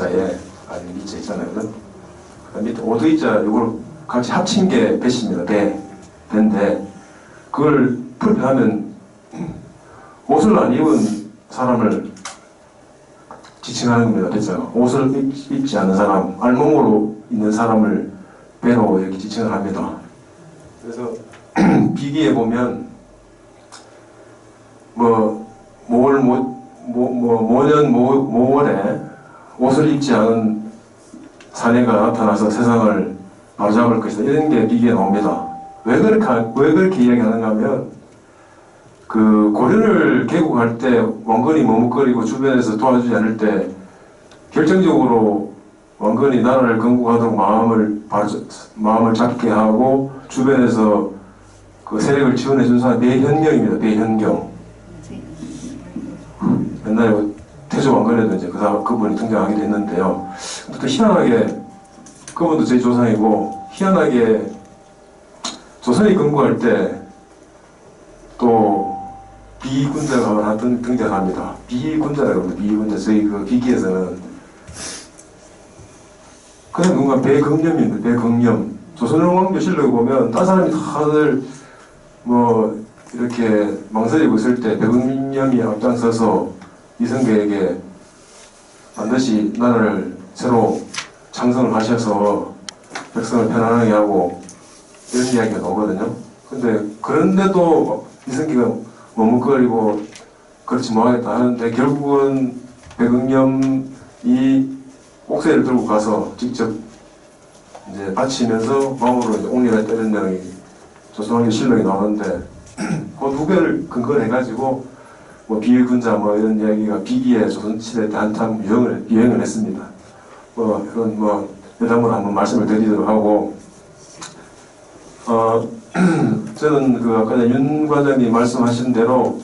자에 아니 이자 있잖아요. 그 밑에 오드이자 이걸 같이 합친 게 배입니다. 배인데 그걸 풀이하면 옷을 안 입은 사람을 지칭하는 겁니다. 배자가 옷을 입지 않은 사람, 알몸으로 있는 사람을 배로 이렇게 지칭을 합니다. 그래서 비기에 보면 모년 모월에 옷을 입지 않은 사내가 나타나서 세상을 바로잡을 것이다. 이런 게 비기에 나옵니다. 왜 그렇게 이야기하는가 하면 그 고려를 개국할 때 왕건이 머뭇거리고 주변에서 도와주지 않을 때 결정적으로 왕건이 나라를 건국하도록 마음을 잡게 하고 주변에서 그 세력을 지원해 준 사람이 배현경입니다. 배현경. 옛날에 태조 왕건에도 이제 그분이 등장하게 됐는데요. 또 희한하게 그분도 제 조상이고 희한하게 조선이 건국할 때 또 비군자가 하나 등장합니다. 비군자라고 합니다. 비군자. 저희 그 비기에서는 그냥 누군가 배금념입니다. 배금념. 조선왕조실록에 보면 딴 사람이 다들 뭐 이렇게 망설이고 있을 때 배금념이 앞장서서 이성계에게 반드시 나라를 새로 창성을 하셔서 백성을 편안하게 하고 이런 이야기가 나오거든요. 근데 그런데도 이성계가 머뭇거리고 그렇지 뭐하겠다 하는데 결국은 배금념이 옥새를 들고 가서 직접 이제 바치면서 마음으로 이제 옥리가 때린 내용이 조선왕조실록이 나오는데 그 두 개를 근거로 해가지고 뭐 비일군자 뭐 이런 이야기가 비기에 조선시대 때 한참 유행을 했습니다. 뭐 이런 뭐 여담을 한번 말씀을 드리도록 하고 저는 그 아까 윤 과장님 말씀하신 대로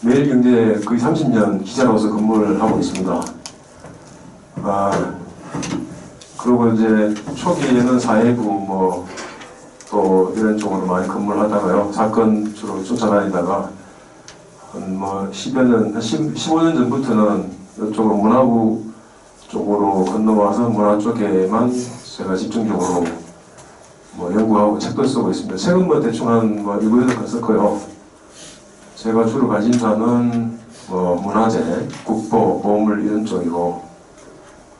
매일경제에 거의 30년 기자로서 근무를 하고 있습니다. 그리고 이제 초기에는 사회부 뭐 또 이런 쪽으로 많이 근무를 하다가요. 사건 주로 쫓아다니다가 뭐 10여 년, 15년 전부터는 이쪽으로 문화부 쪽으로 건너와서 문화 쪽에만 제가 집중적으로 뭐 연구하고 책도 쓰고 있습니다. 책은 뭐 대충 한 뭐 7~8권 썼고요. 제가 주로 관심사는 뭐 문화재, 국보, 보물 이런 쪽이고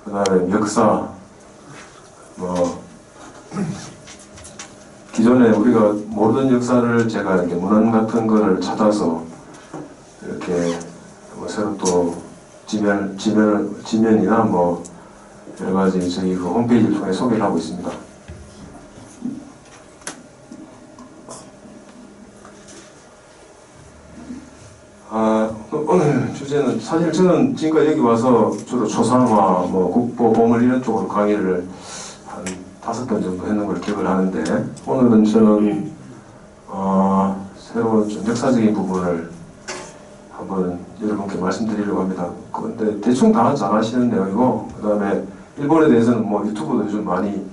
그 다음에 역사, 뭐 기존에 우리가 모르던 역사를 제가 이렇게 문헌 같은 거를 찾아서 이렇게 뭐 새로 또 지면이나 뭐 여러 가지 저희 그 홈페이지를 통해 소개를 하고 있습니다. 오늘 주제는 사실 저는 지금까지 여기 와서 주로 초상화, 뭐 국보, 보물 이런 쪽으로 강의를 한 5번 정도 했는 걸 기억을 하는데 오늘은 저는 새로운 좀 역사적인 부분을 한번 여러분께 말씀드리려고 합니다. 근데 대충 다 잘 아시는 내용이고 그 다음에 일본에 대해서는 뭐 유튜브도 요즘 많이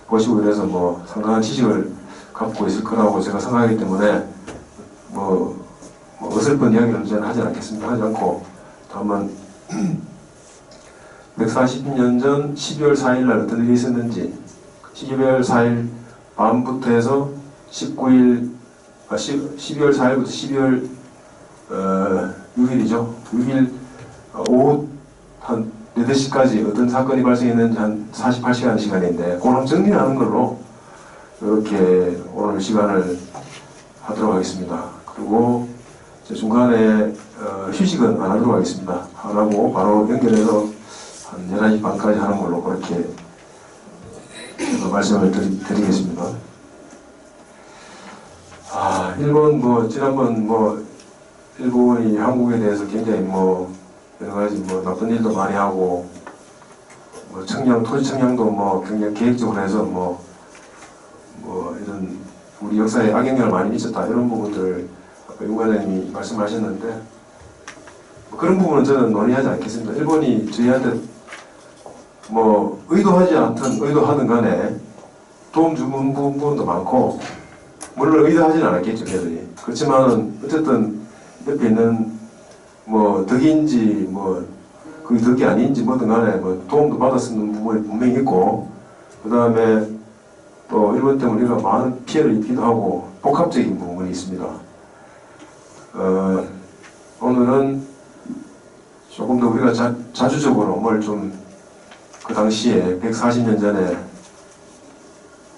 보시고 이래서 뭐 상당한 지식을 갖고 있을 거라고 제가 생각하기 때문에 뭐 어설픈 이야기는 저는 하지 않겠습니다. 하지 않고 한번 140년 전 12월 4일 날 어떤 일이 있었는지 12월 4일 밤부터 해서 12월 4일부터 12월 6일이죠. 6일 오후 한 8시까지 어떤 사건이 발생했는지 한 48시간 시간인데 그걸 정리하는 걸로 이렇게 오늘 시간을 하도록 하겠습니다. 그리고 중간에 휴식은 안 하도록 하겠습니다. 안 하고 바로 연결해서 한 11시 반까지 하는 걸로 그렇게 말씀을 드리겠습니다. 일본 뭐 지난번 뭐 일본이 한국에 대해서 굉장히 뭐 여러 가지 뭐 나쁜 일도 많이 하고 뭐 토지 청량도 뭐 굉장히 계획적으로 해서 뭐 이런 우리 역사에 악영향을 많이 미쳤다 이런 부분들 아까 윤 과장님이 말씀하셨는데 뭐 그런 부분은 저는 논의하지 않겠습니다. 일본이 저희한테 뭐 의도하지 않든 의도하든 간에 도움 주는 부분도 많고 물론 의도하지는 않았겠죠, 걔들이. 그렇지만은 어쨌든 옆에 있는 뭐 덕인지 뭐 그게 덕이 아닌지 뭐든 간에 뭐 도움도 받았는 부분이 분명히 있고, 그 다음에 또 일본 때문에 우리가 많은 피해를 입기도 하고 복합적인 부분이 있습니다. 오늘은 조금 더 우리가 자주적으로 뭘 좀 그 당시에 140년 전에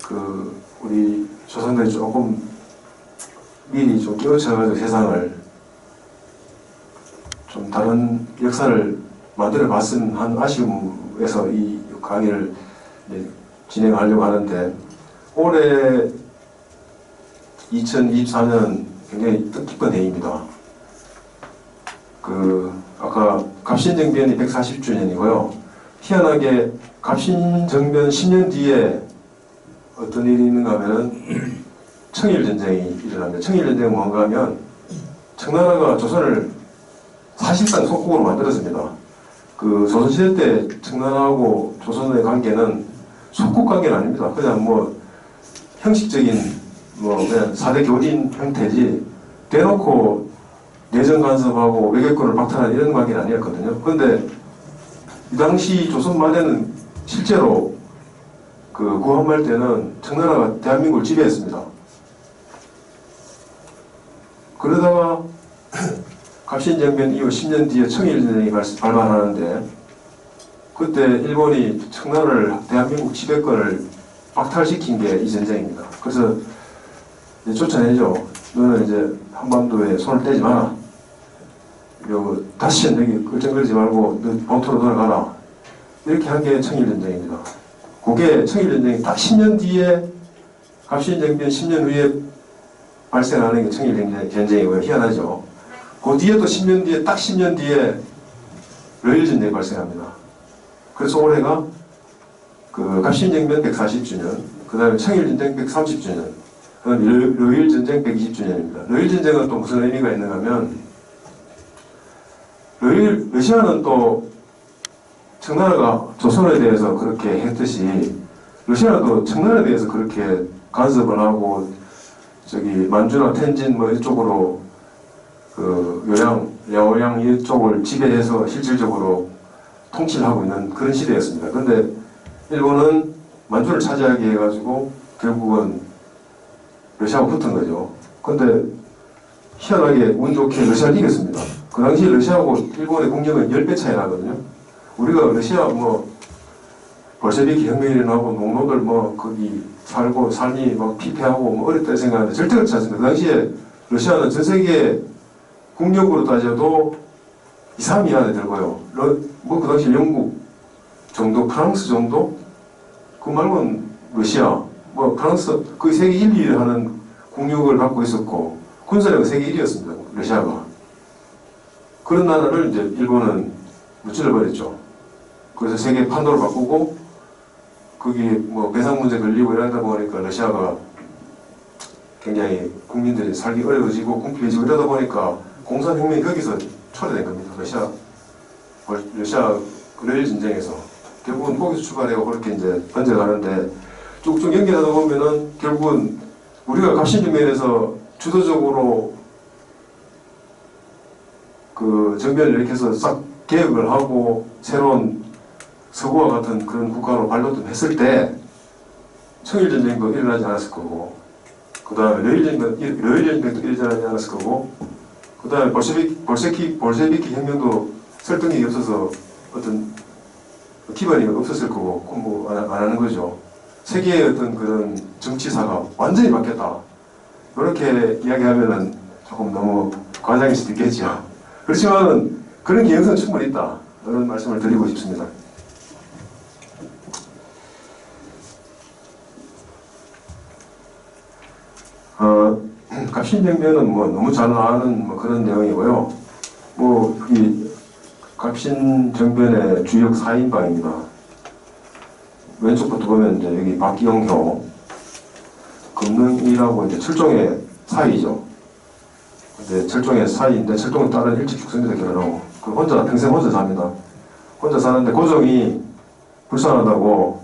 그 우리 조상들이 조금 미리 좀 깨우쳐가지고 세상을 좀 다른 역사를 만들어 봤으면 한 아쉬움에서 이 강의를 진행하려고 하는데, 올해 2024년 굉장히 뜻깊은 해입니다. 아까 갑신정변이 140주년이고요. 희한하게 갑신정변 10년 뒤에 어떤 일이 있는가 하면은 청일전쟁이 일어납니다. 청일전쟁은 뭔가 하면 청나라가 조선을 사실상 속국으로 만들었습니다. 그 조선시대 때 청나라하고 조선의 관계는 속국 관계는 아닙니다. 그냥 뭐 형식적인 뭐 그냥 4대 교린 형태지 대놓고 내정 간섭하고 외교권을 박탈하는 이런 관계는 아니었거든요. 그런데 이 당시 조선 말에는 실제로 그 구한말 때는 청나라가 대한민국을 지배했습니다. 그러다가 갑신정변 이후 10년 뒤에 청일전쟁이 발발하는데, 그때 일본이 청나라를 대한민국 지배권을 박탈시킨 게 이 전쟁입니다. 그래서 이제 쫓아내죠. 너는 이제 한반도에 손을 떼지 마라. 다시는 여기 끌정거리지 말고 너 본토로 돌아가라. 이렇게 한 게 청일전쟁입니다. 그게 청일전쟁이 딱 10년 뒤에, 갑신정변 10년 후에 발생하는 게 청일전쟁이고요. 희한하죠. 그 뒤에 또 10년 뒤에, 딱 10년 뒤에 러일전쟁이 발생합니다. 그래서 올해가 그 갑신정변 140주년, 그 다음에 청일전쟁 130주년, 그 다음에 러일전쟁 120주년입니다. 러일전쟁은 또 무슨 의미가 있는가 하면, 러시아는 또 청나라가 조선에 대해서 그렇게 했듯이 러시아도 청나라에 대해서 그렇게 간섭을 하고 만주나 텐진 뭐 이쪽으로 그 랴오양 이쪽을 지배해서 실질적으로 통치를 하고 있는 그런 시대였습니다. 그런데 일본은 만주를 차지하게 해가지고 결국은 러시아하고 붙은 거죠. 그런데 희한하게 운 좋게 러시아를 이겼습니다. 그 당시 러시아하고 일본의 국력은 10배 차이 나거든요. 우리가 러시아 볼셰비키 혁명이 일어나고 농노들 거기 살고 삶이 피폐하고 어렵다 생각하는데 절대 그렇지 않습니다. 그 당시에 러시아는 전 세계 국력으로 따져도 2, 3위 안에 들고요. 그 당시 영국 정도, 프랑스 정도? 그 말고는 러시아, 프랑스, 그 세계 1, 2위를 하는 국력을 갖고 있었고, 군사력은 세계 1위였습니다. 러시아가. 그런 나라를 이제 일본은 무찔러버렸죠. 그래서 세계 판도를 바꾸고, 거기 배상 문제 걸리고 이러다 보니까 러시아가 굉장히 국민들이 살기 어려워지고 궁핍해지고 이러다 보니까 공산혁명이 거기서 초래된 겁니다. 러시아 러일 전쟁에서 결국은 거기서 출발해서 그렇게 이제 번져가는데, 쭉쭉 연결하다 보면은 결국은 우리가 갑신정변에서 주도적으로 그 정변을 일으켜서 싹 개혁을 하고 새로운 서구와 같은 그런 국가로 발돋움 했을 때 청일전쟁도 일어나지 않았을 거고, 그 다음에 러일전쟁도 일어나지 않았을 거고, 그 다음에 볼셰비키 혁명도 설득력이 없어서 어떤 기반이 없었을 거고 공부 안 하는 거죠. 세계의 어떤 그런 정치사가 완전히 바뀌었다. 이렇게 이야기하면은 조금 너무 과장일 수도 있겠죠. 그렇지만은 그런 개연성은 충분히 있다. 이런 말씀을 드리고 싶습니다. 갑신정변은 너무 잘 아는 그런 내용이고요. 이 갑신정변의 주역 4인방입니다. 왼쪽부터 보면 이제 여기 박기영효, 금능이라고 이제 철종의 사이죠. 근데 철종의 사이인데 철종은 다른 일찍 죽습니다. 결혼하고. 평생 혼자 삽니다. 혼자 사는데 고종이 불쌍하다고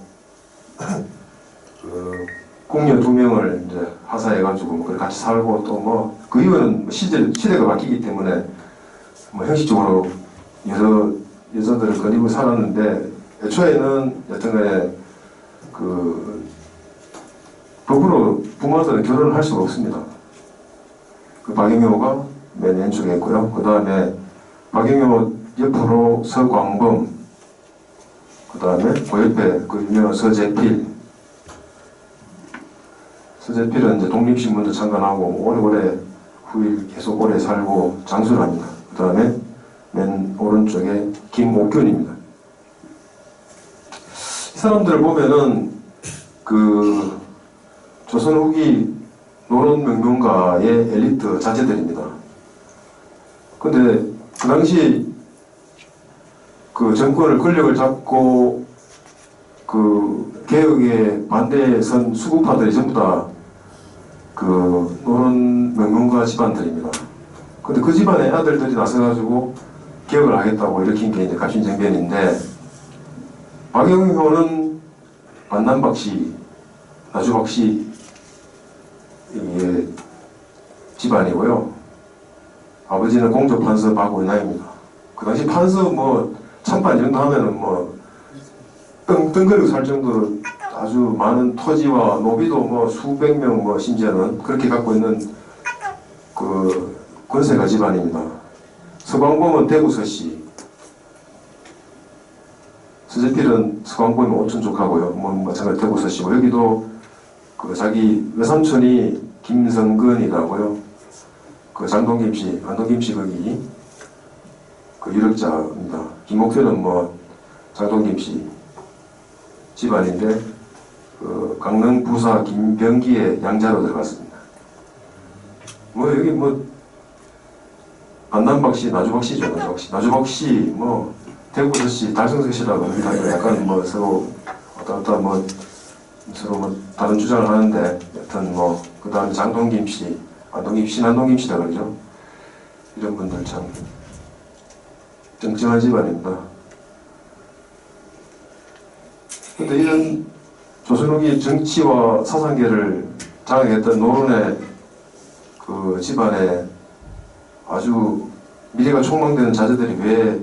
궁녀 2명을 이제 하사해가지고 같이 살고 또 그 이후에는 시대가 바뀌기 때문에 형식적으로 여러 여자들을 거니고 살았는데 애초에는 여튼간에 그 법으로 부모들은 결혼을 할 수가 없습니다. 그 박영효가 맨 왼쪽에 있고요. 그 다음에 박영효 옆으로 서광범, 그 다음에 그 옆에 그 유명한 서재필. 서재필은 이제 독립신문도 창간하고 오래오래 후일 계속 오래 살고 장수를 합니다. 그 다음에 맨 오른쪽에 김옥균입니다. 이 사람들을 보면은 그 조선 후기 노론 명문가의 엘리트 자제들입니다. 근데 그 당시 그 정권을 권력을 잡고 그 개혁에 반대에 선 수구파들이 전부 다 그 노론 명문가 집안들입니다. 근데 그 집안의 아들들이 나서가지고 개혁을 하겠다고 일으킨 게 이제 갑신정변인데, 박영효는 만남박씨, 나주박씨 집안이고요. 아버지는 공조판서 박원양입니다. 그 당시 판서 뭐 찬판 이 정도 하면은 뭐 떵떵거리고 살 정도로 아주 많은 토지와 노비도 뭐 수백 명, 뭐 심지어는 그렇게 갖고 있는 그 권세가 집안입니다. 서광범은 대구서씨, 서재필은 서광범이 오촌 조카고요. 뭐 마찬가지 대구서씨고, 여기도 그 자기 외삼촌이 김성근이라고요. 그 장동김씨, 안동김씨 거기 그 유력자입니다. 김옥균은 뭐 장동김씨 집안인데 그 강릉 부사 김병기의 양자로 들어갔습니다. 뭐 여기 뭐 안남박씨, 나주박씨죠. 나주박씨, 뭐 대구서씨, 달성서씨라고 합니다. 약간 뭐 서로 왔다 뭐 서로 뭐 다른 주장을 하는데, 여튼 뭐 그 다음 장동김씨, 안동김씨, 남동김씨라 그러죠. 이런 분들 참 정정한 집안입니다. 근데 이런 조선 후기 정치와 사상계를 장악했던 노론의 그 집안에 아주 미래가 촉망되는 자제들이 왜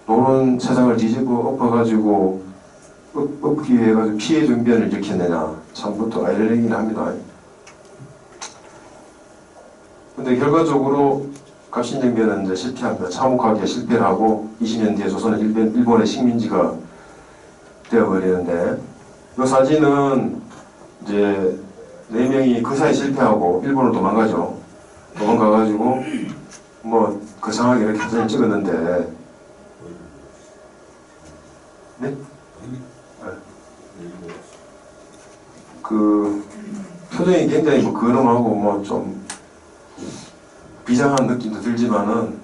노론 세상을 뒤집어 엎어가지고 엎기 위해 가지고 피해 정변을 일으켰느냐, 참 그것도 아이러니긴 합니다. 근데 결과적으로 갑신정변은 이제 실패합니다. 참혹하게 실패를 하고 20년 뒤에 조선은 일본의 식민지가 되어버리는데, 이 사진은 이제 4명이 그 사이 실패하고 일본으로 도망가죠. 도망가가지고 뭐 거창하게 이렇게 사진을 찍었는데, 네? 그 표정이 굉장히 뭐 근엄하고 뭐 좀 비장한 느낌도 들지만은,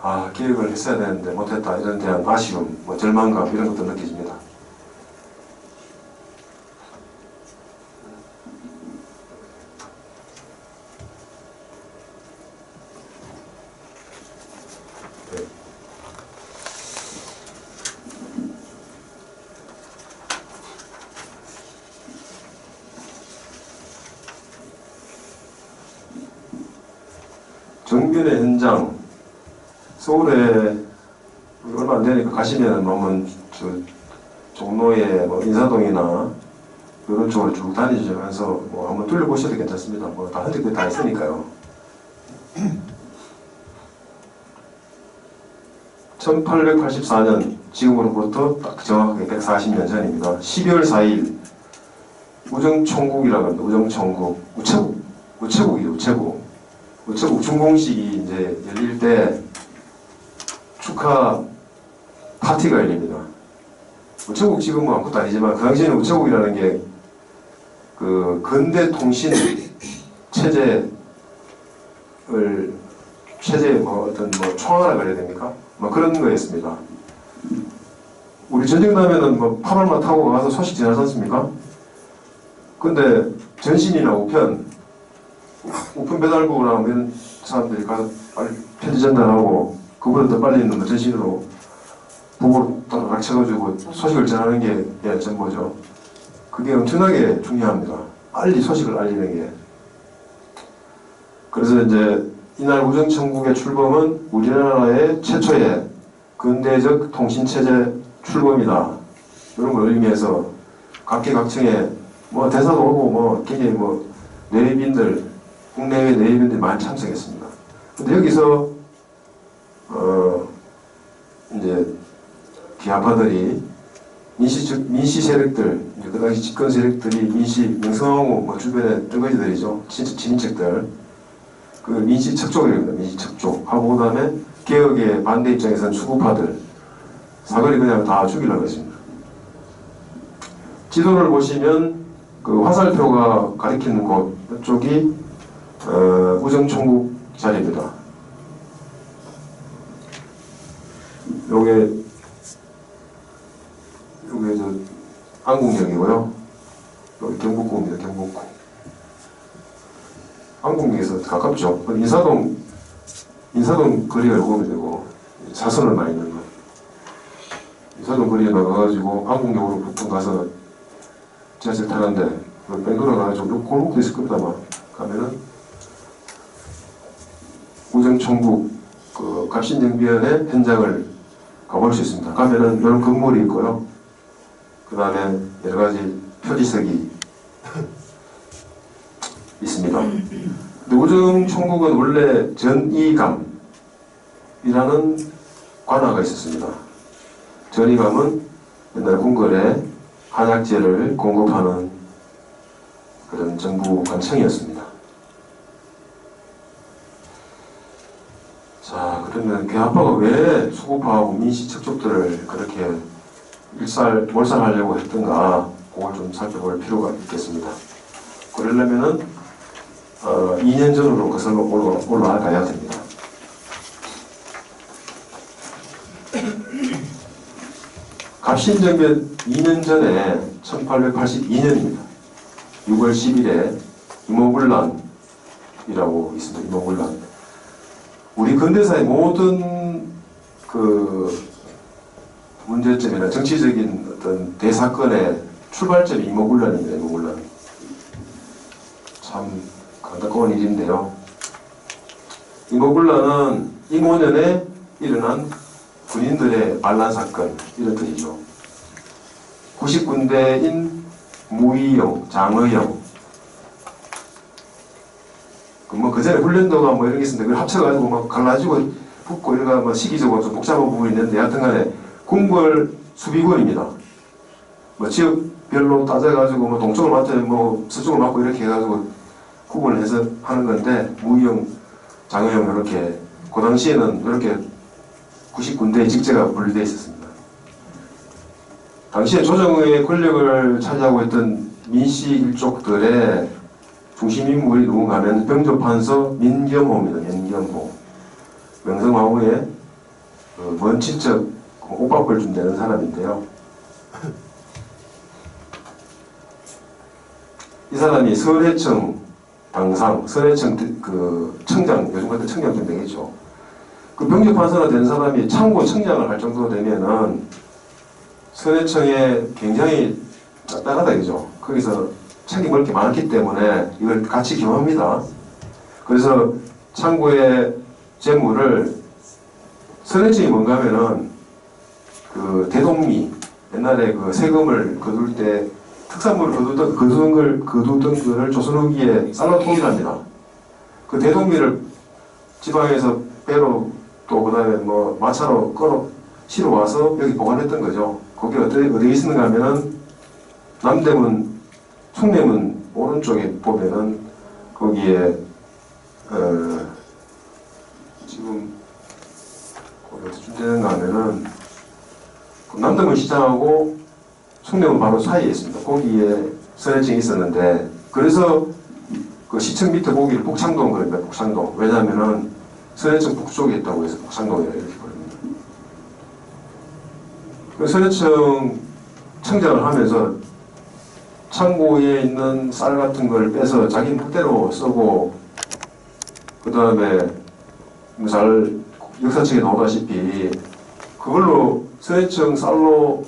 아, 계획을 했어야 되는데 못했다, 이런 대한 아쉬움, 뭐 절망감, 이런 것도 느껴집니다. 정변의 현장, 서울에 얼마 안 되니까 가시면 보면 저 종로에 뭐 인사동이나 이런 쪽으로 쭉 다니시면서 뭐 한번 둘러보셔도 괜찮습니다. 뭐 다 흔적들이 다 있으니까요. 1884년, 지금으로부터 딱 정확하게 140년 전입니다. 12월 4일 우정총국이라고 합니다. 우정총국, 우체국이죠. 우체국 준공식이 이제 열릴 때 축하 파티가 열립니다. 우체국 지금은 아무것도 아니지만, 그 당시에는 우체국이라는 게 그 근대 통신 체제의 뭐 어떤 뭐 총하라 그래야 됩니까? 뭐 그런 거였습니다. 우리 전쟁 나면은 뭐 파발만 타고 가서 소식 전하지 않습니까? 근데 전신이나 우편 배달부나 이런 사람들이 가서 빨리 편지 전달하고, 그보다 더 빨리 있는 전신으로 보고를 따라 쳐가지고 소식을 전하는 게 전부죠. 그게 엄청나게 중요합니다. 빨리 소식을 알리는 게. 그래서 이제 이날 우정총국의 출범은 우리나라의 최초의 근대적 통신체제 출범이다. 이런 걸 의미해서 각계각층에 뭐 대사도 오고 뭐 굉장히 뭐 내립인들, 국내외 내립인들이 많이 참석했습니다. 근데 여기서 이제 기아파들이 민시 세력들, 그 당시 집권 세력들이 민시 명성황후 뭐 주변의 뜨거지들이죠. 친인척들. 그 민시 척족이랍니다. 민시 척족. 하고 그 다음에 개혁의 반대 입장에서는 수구파들. 사거리 그냥 다 죽이려고 했습니다. 지도를 보시면 그 화살표가 가리키는 곳, 이쪽이 우정총국 자리입니다. 요게 저 안국역이고요. 여기 경복궁입니다. 경복궁. 안국역에서 가깝죠. 인사동 거리가 요거면 되고 사선을 많이 있는 거. 인사동 거리에 나가가지고 안국역으로 북풍 가서 지하철 타는데 뺑 돌아가가지고 골목도 있을 겁니다. 아마 가면은 우정총국 그 갑신정변의 현장을 가볼 수 있습니다. 가면은 이런 건물이 있고요. 그 다음에 여러 가지 표지석이 있습니다. 근데 우정총국은 원래 전이감이라는 관아가 있었습니다. 전이감은 옛날 궁궐에 한약재를 공급하는 그런 정부 관청이었습니다. 자, 그러면 괴아파가 왜 수구파하고 민시 척족들을 그렇게 몰살하려고 했던가, 그걸 좀 살펴볼 필요가 있겠습니다. 그러려면은 2년 전으로 거슬러 올라가야 됩니다. 갑신정변 2년 전에 1882년입니다. 6월 10일에 이모군란이라고 있습니다. 이모군란. 우리 근대사의 모든 그 문제점이나 정치적인 어떤 대사건의 출발점이 이모군란입니다. 이모군란. 참 안타까운 일인데요. 이모군란은 임오년에 일어난 군인들의 반란 사건, 이런 뜻이죠. 90군대인 무의영, 장의영, 그 전에 훈련도가 뭐 이런 게 있었는데 그걸 합쳐가지고 막 갈라지고 붙고 이래가 뭐 시기적으로 좀 복잡한 부분이 있는데 여하튼간에 궁궐 수비군입니다. 뭐 지역별로 따져가지고 뭐 동쪽을 맡으면 뭐 서쪽을 맡고 이렇게 해가지고 구분을 해서 하는 건데 무의영, 장의영 이렇게 그 당시에는 이렇게 90군대의 직제가 분리되어 있었습니다. 당시에 조정의 권력을 차지하고 있던 민씨 일족들의 중심 인물이 누군가 하면 병조판서 민겸호입니다. 민겸호. 명성황후의 먼 친척 오빠뻘 좀 되는 사람인데요. 이 사람이 설해청 당상, 설해청 그 청장, 요즘 같은 청장쯤 되겠죠. 그 병조판서가 된 사람이 창고 청장을 할 정도 되면은 설해청에 굉장히 딱딱하다 그죠. 거기서 책임을 게 많았기 때문에 이걸 같이 겸합니다. 그래서 창고의 재물을 설해청이 뭔가 하면은 그 대동미, 옛날에 그 세금을 거둘 때 특산물을 거두던 거를 조선 후기에 쌀로 통일합니다. 그 대동미를 지방에서 배로 또 그다음에 뭐 마차로 끌어 실어 와서 여기 보관했던 거죠. 거기 어디 있는가 하면은 남대문, 숭례문 오른쪽에 보면은 거기에 지금 거기 어디쯤 되는가 하면은 남대문 시장하고 숭례문 바로 사이에 있습니다. 거기에 설해청이 있었는데 그래서 그 시청 밑에 거기를 북창동 그럽니다. 북창동. 왜냐하면은 설해청 북쪽에 있다고 해서 북창동이라 이렇게 부릅니다. 그 설해청 청장을 하면서 창고에 있는 쌀 같은 걸 빼서 자기 묵대로 쓰고 그 다음에 잘 역사책에 나오다시피 그걸로 설해청 쌀로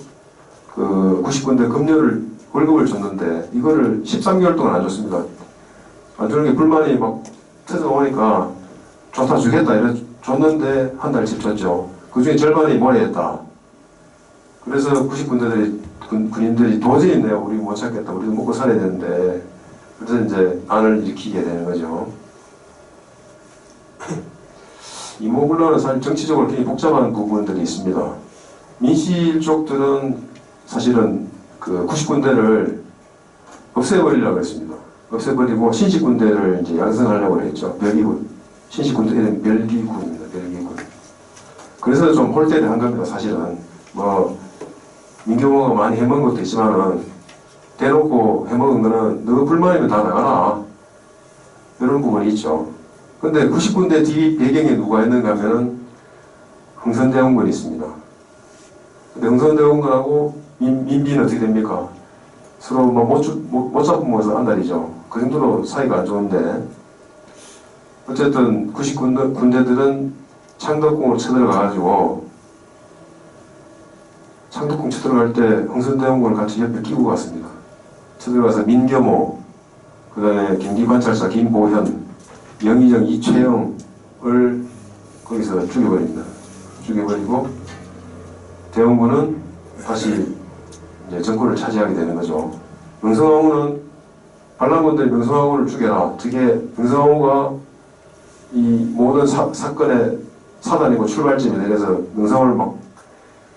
그 90군데 급료를 월급을 줬는데 이거를 13개월 동안 안 줬습니다. 안 주는 게 불만이 막 터져나오니까 좋다 주겠다 이래 줬는데 한 달씩 줬죠. 그 중에 절반이 모래였다. 그래서 90군대들이 군인들이 도저히 내가 우리 못 찾겠다. 우리도 먹고 살아야 되는데 그래서 이제 안을 일으키게 되는 거죠. 이모군란은 사실 정치적으로 굉장히 복잡한 부분들이 있습니다. 민실족들은 사실은 그 90군대를 없애버리려고 했습니다. 없애버리고 신식군대를 이제 양성하려고 했죠. 별기군. 신식군대는 별기군입니다. 별기군. 그래서 좀 홀대를 한 겁니다. 사실은. 뭐 민경호가 많이 해먹은 것도 있지만은 대놓고 해먹은 거는 너 불만이면 다 나가라. 이런 부분이 있죠. 근데 90군대 뒤 배경에 누가 있는가 하면은 흥선대원군이 있습니다. 근데 흥선대원군하고 민비는 어떻게 됩니까? 서로 못 잡으면서 안달이죠. 그 정도로 사이가 안 좋은데 어쨌든 90군대들은 창덕궁으로 쳐들어가가지고 창덕궁 쳐들어갈 때 흥선대원군을 같이 옆에 끼고 갔습니다. 쳐들어가서 민겸호, 그 다음에 경기관찰사 김보현, 영의정 이최영을 거기서 죽여버립니다. 죽여버리고 대원군은 다시 이제 정권을 차지하게 되는 거죠. 명성황후는 반란군들이 명성황후를 죽여라. 특히 명성황후가 이 모든 사건의 사단이고 출발점이 되어서 명성황후를 막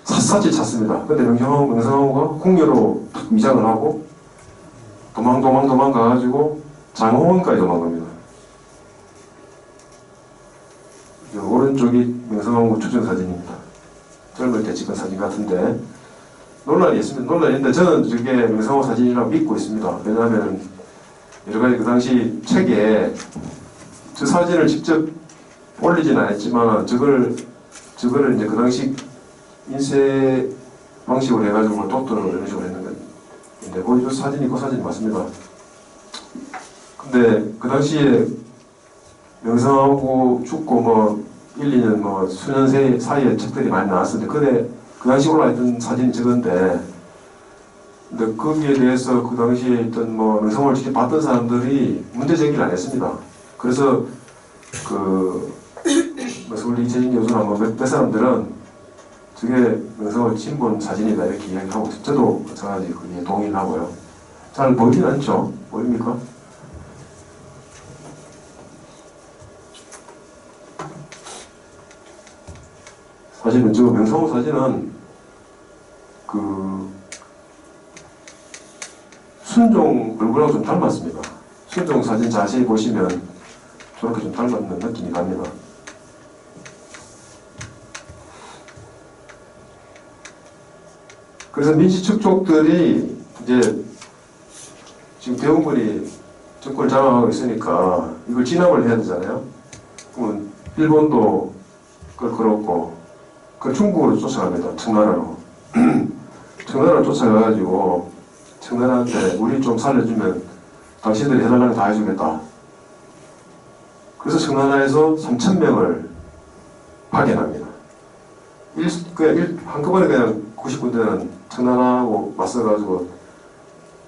샅샅이 찾습니다. 근데 명성황후가 궁녀로 위장을 하고 도망가가지고 장호원까지 도망갑니다. 오른쪽이 명성황후 추정 사진입니다. 젊을 때 찍은 사진 같은데 논란이 있습니다. 논란이 있는데 저는 저게 명성황후 사진이라고 믿고 있습니다. 왜냐하면 여러가지 그 당시 책에 저 사진을 직접 올리지는 않았지만 저걸 이제 그 당시 인쇄 방식으로 해가지고 도트로 이런 식으로 했는 건데 거기 저 사진이 그 사진이 맞습니다. 근데 그 당시에 명성황후 죽고 뭐 1, 2년 뭐 수년 사이에 책들이 많이 나왔었는데 그 당시 올라있던 사진이 저건데 근데 거기에 대해서 그 당시에 있던 뭐 명성황후를 직접 봤던 사람들이 문제 제기를 안 했습니다. 그래서 서울 이재진 교수나 뭐 몇 사람들은 저게 명성황후 친본 사진이다 이렇게 이야기하고 저도 마찬가지 거기에 동의를 하고요. 잘 보이진 않죠? 보입니까? 사실은 저 명성황후 사진은 그 순종 얼굴하고 좀 닮았습니다. 순종 사진 자세히 보시면 저렇게 좀 닮았는 느낌이 납니다. 그래서 민시축족들이 이제 지금 대원군이 정권을 장악하고 있으니까 이걸 진압을 해야 되잖아요. 그러면 일본도 그렇고 그 중국으로 쫓아갑니다. 청나라로. 청나라로 쫓아가가지고 청나라한테 우리 좀 살려주면 당신들이 해달라는 거 다 해주겠다. 그래서 청나라에서 3,000명을 파견합니다. 한꺼번에 그냥 90군대는 청나라하고 맞서가지고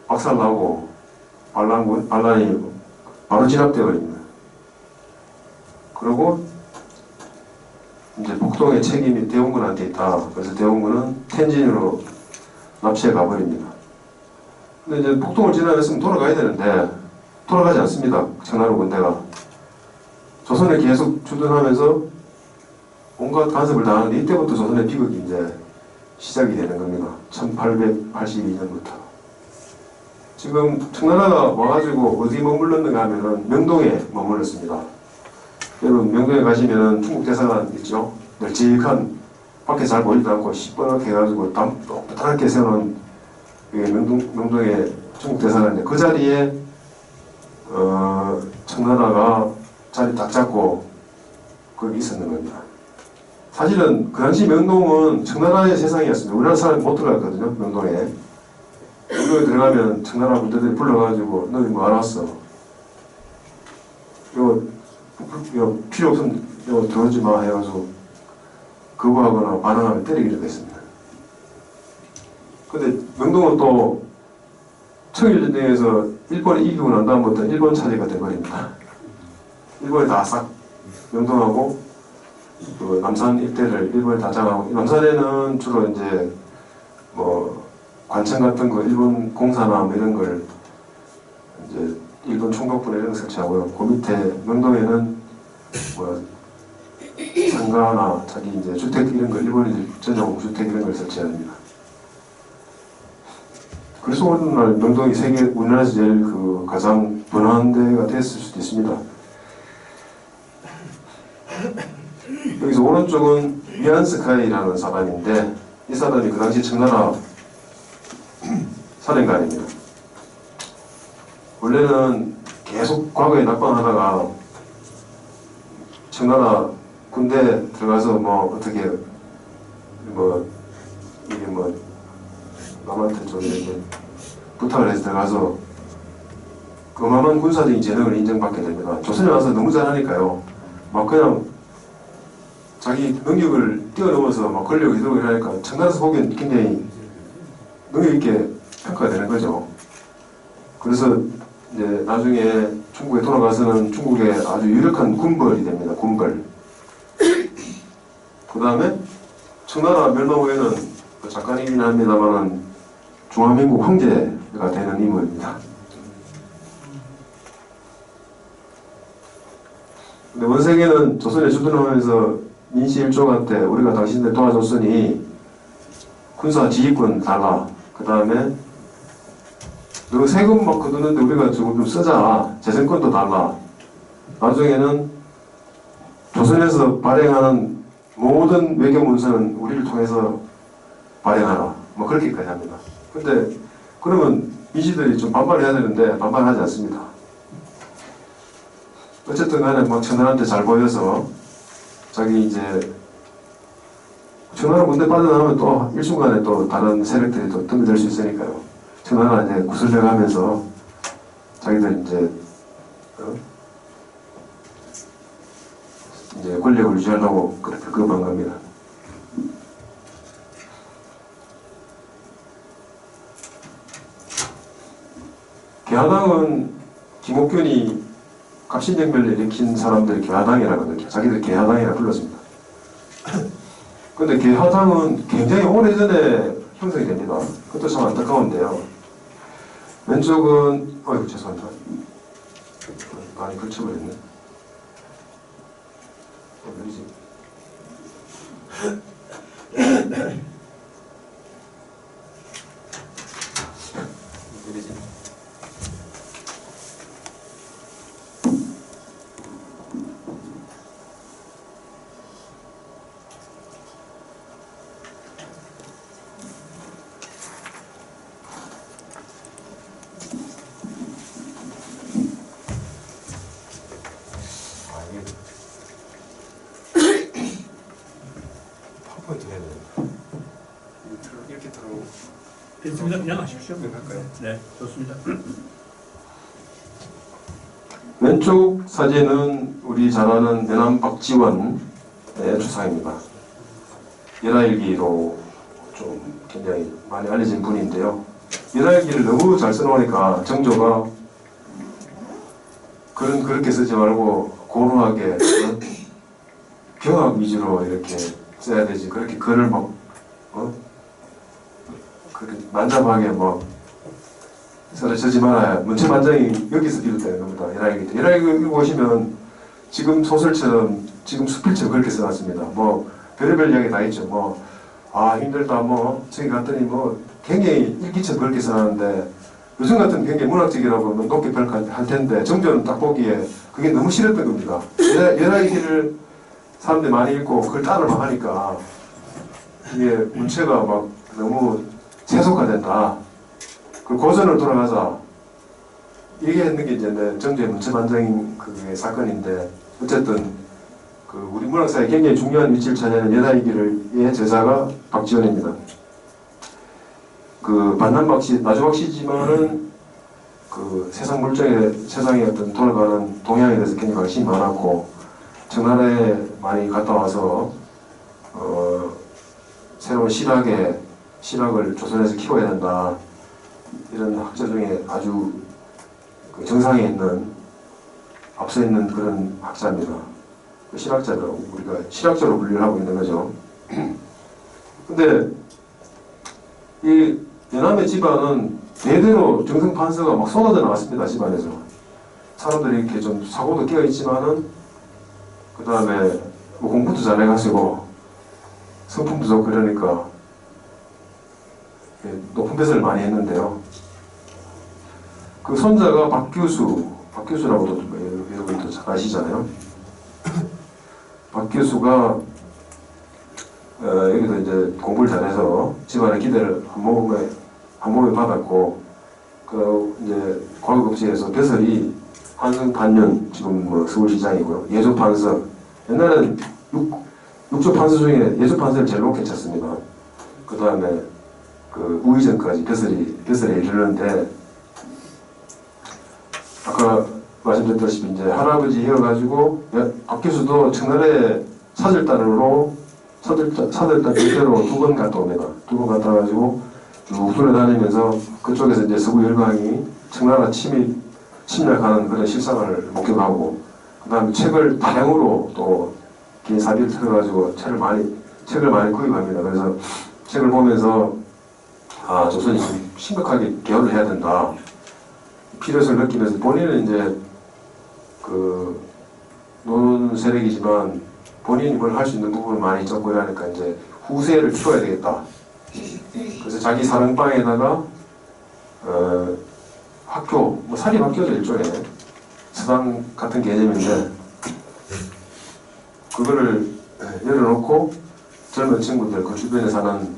박살나고 반란이 바로 진압되어 버립니다. 그리고 이제 북동의 책임이 대원군한테 있다. 그래서 대원군은 텐진으로 납치해 가버립니다. 근데 이제 북동을 진압했으면 돌아가야 되는데 돌아가지 않습니다. 청나라 군대가. 조선에 계속 주둔하면서 온갖 간섭을 당하는데 이때부터 조선의 비극이 이제 시작이 되는 겁니다. 1882년부터. 지금 청나라가 와가지고 어디 머물렀는가 하면은 명동에 머물렀습니다. 여러분 명동에 가시면은 중국 대사관 있죠? 널찍한 밖에 잘 보이지도 않고 시뻘겋게 해가지고 똑똑하게 세워놓은 명동의 중국 대사관인데 그 자리에 청나라가 자리 딱 잡고 거기 있었는 겁니다. 사실은 그 당시 명동은 청나라의 세상이었습니다. 우리나라 사람이 못 들어갔거든요. 명동에. 명동에 들어가면 청나라 군대들이 불러가지고 너희 뭐 알았어? 이거 필요 없으면 이거 들어오지 마 해가지고 거부하거나 반항하면 때리기로 했습니다. 근데 명동은 또 청일전쟁에서 일본이 이기고 난 다음부터 일본 차지가 돼버립니다. 일본이 다 싹 명동하고 그 남산 일대를 일본에 다 장악하고, 남산에는 주로 이제 뭐 관청 같은 거 일본 공사나 뭐 이런 걸 이제 일본 총독부나 이런 거 설치하고요. 그 밑에 명동에는 뭐 상가나 자기 이제 주택 이런 걸 일본인들 전용 주택 이런 걸 설치합니다. 그래서 오늘날 명동이 세계 우리나라에서 제일 그 가장 번화한 데가 됐을 수도 있습니다. 여기서 오른쪽은 위안스카이라는 사람인데, 이 사람이 그 당시 청나라 사령관입니다. 원래는 계속 과거에 낙방하다가 청나라 군대 들어가서 뭐 어떻게 뭐 이게 뭐 남한테 좀 이렇게 부탁을 해서 들어가서 어마어마한 군사적인 재능을 인정받게 됩니다. 조선에 와서 너무 잘하니까요. 막 그냥 자기 능력을 뛰어넘어서 막 권력을 휘두르고 하니까 청나라에서 보기엔 굉장히 능력 있게 평가가 되는 거죠. 그래서 이제 나중에 중국에 돌아가서는 중국의 아주 유력한 군벌이 됩니다. 군벌. 그 다음에 청나라 멸망 후에는 잠깐이긴 합니다만은 중화민국 황제가 되는 인물입니다. 근데 원세계는 조선에 주둔하면서 민시일족한테 우리가 당신들 도와줬으니 군사 지휘권 달라. 그 다음에 너 세금 막 거두는데 우리가 조금 좀 쓰자. 재정권도 달라. 나중에는 조선에서 발행하는 모든 외교 문서는 우리를 통해서 발행하라. 뭐 그렇게까지 합니다. 근데 그러면 민시들이 좀 반발해야 되는데 반발하지 않습니다. 어쨌든 간에 막 청나라한테 잘 보여서 자기 이제 청나라 군대 빠져나오면 또 일순간에 또 다른 세력들이 또 덤벼들 수 있으니까요. 청나라 이제 구슬려 가면서 자기들 이제 권력을 유지하려고 그렇게 급한 겁니다. 개화당은 김옥균이 갑신정변을 일으킨 사람들이 개화당이라거든요. 자기들 개화당이라 불렀습니다. 근데 개화당은 굉장히 오래전에 형성이 됩니다. 그것도 참 안타까운데요. 왼쪽은 어이구 죄송합니다. 많이 걸쳐버렸네. 어디지? 어디지? 이렇게 들어. 됐습니다. 그냥 하십시오. 네, 할까요? 네, 좋습니다. 왼쪽 사진은 우리 잘 아는 내남 박지원의 추상입니다. 연하일기로 좀 굉장히 많이 알려진 분인데요. 연하일기를 너무 잘 써놓으니까 정조가 글은 그렇게 쓰지 말고 고루하게 경학 위주로 이렇게 써야 되지. 그렇게 글을 막 그렇게 난잡하게 막 쓰지 말아야. 문체만장이 여기서 비롯되는 겁니다. 연하일기. 연하일기 보시면 지금 소설처럼 지금 수필처럼 그렇게 써놨습니다. 뭐 별의별 이야기 다 있죠. 뭐 힘들다 뭐 저기 갔더니 뭐 굉장히 일기처럼 그렇게 써놨는데 요즘 같은 굉장히 문학적이라고 높게 평가할 텐데 정조는 딱 보기에 그게 너무 싫었던 겁니다. 연하일기를 사람들이 많이 읽고 그걸 따라 막 하니까 이게 문체가 막 너무 세속화된다. 그 고전을 돌아가자. 이게 했는 게 이제 정조의 문체반장인 그 사건인데 어쨌든 그 우리 문학사에 굉장히 중요한 위치를 차지하는 연하일기의 제자가 박지원입니다. 그 반남박씨, 나주박씨지만은 그 세상 물정에 세상에 어떤 돌아가는 동향에 대해서 굉장히 관심이 많았고 청나라에 많이 갔다 와서 새로운 실학을 조선에서 키워야 된다. 이런 학자 중에 아주 그 정상에 있는 앞서 있는 그런 학자입니다. 실학자로 우리가 실학자로 분류를 하고 있는 거죠. 근데 이 연암의 집안은 대대로 정성 판서가 막 쏟아져 나왔습니다. 집안에서 사람들이 이렇게 좀 사고도 깨어 있지만은 그 다음에 뭐 공부도 잘해가지고 성품도 좋고 그러니까 높은 배설을 많이 했는데요. 그 손자가 박규수라고도 여러분도 잘 아시잖아요. 박규수가 여기도 이제 공부를 잘해서 집안의 기대를 한 몸에 받았고, 그 이제 과거급제에서 배설이 한승 반년, 지금 뭐 서울시장이고요. 예조 판서, 옛날에는 육조 판서 중에 예조 판서를 제일 높게 쳤습니다. 그 다음에 그 우의정까지 배설에 이르는데, 아까 말씀드렸다시피 이제 할아버지여가지고 박규수도 청나라에 사절단으로 사절단 대대로 2번 갔다 옵니다. 2번 갔다 와가지고 쭉 돌아다니면서 그쪽에서 이제 서구 열강이 청나라 침략하는 그런 실상을 목격하고, 그 다음에 책을 다량으로 또 긴 사비를 틀어가지고 책을 많이 구입합니다. 그래서 책을 보면서 조선이 좀 심각하게 개혁을 해야 된다. 필요성을 느끼면서 본인은 이제 그 노는 세력이지만 본인이 뭘 할 수 있는 부분을 많이 적고 이러니까 이제 후세를 키워야 되겠다. 그래서 자기 사랑방에다가 학교, 뭐 사립학교도 일종의 서당 같은 개념인데 그거를 열어놓고 젊은 친구들 그 주변에 사는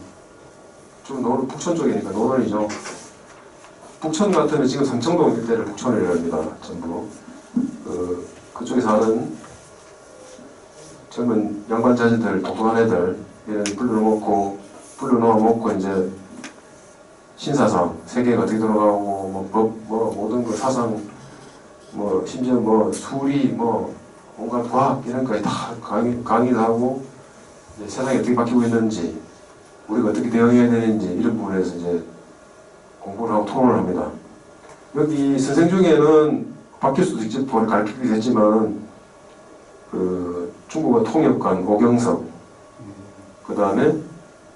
좀 북촌 쪽이니까 노원이죠. 북촌 같으면 지금 성청동 일대를 북촌이라고 합니다. 전부 그쪽에 사는 젊은 양반 자제들, 똑똑한 애들 이런 불러놓아 먹고 이제 신사상 세계가 어떻게 돌아가고 뭐 모든 그 사상 뭐 심지어 뭐 수리 뭐 온갖 과학 이런 거에 다 강의를 하고 이제 세상이 어떻게 바뀌고 있는지 우리가 어떻게 대응해야 되는지 이런 부분에서 이제 공부를 하고 토론을 합니다. 여기 선생 중에는 박규수도 직접 가르치기도 했지만 그 중국어 통역관 오경석, 그 다음에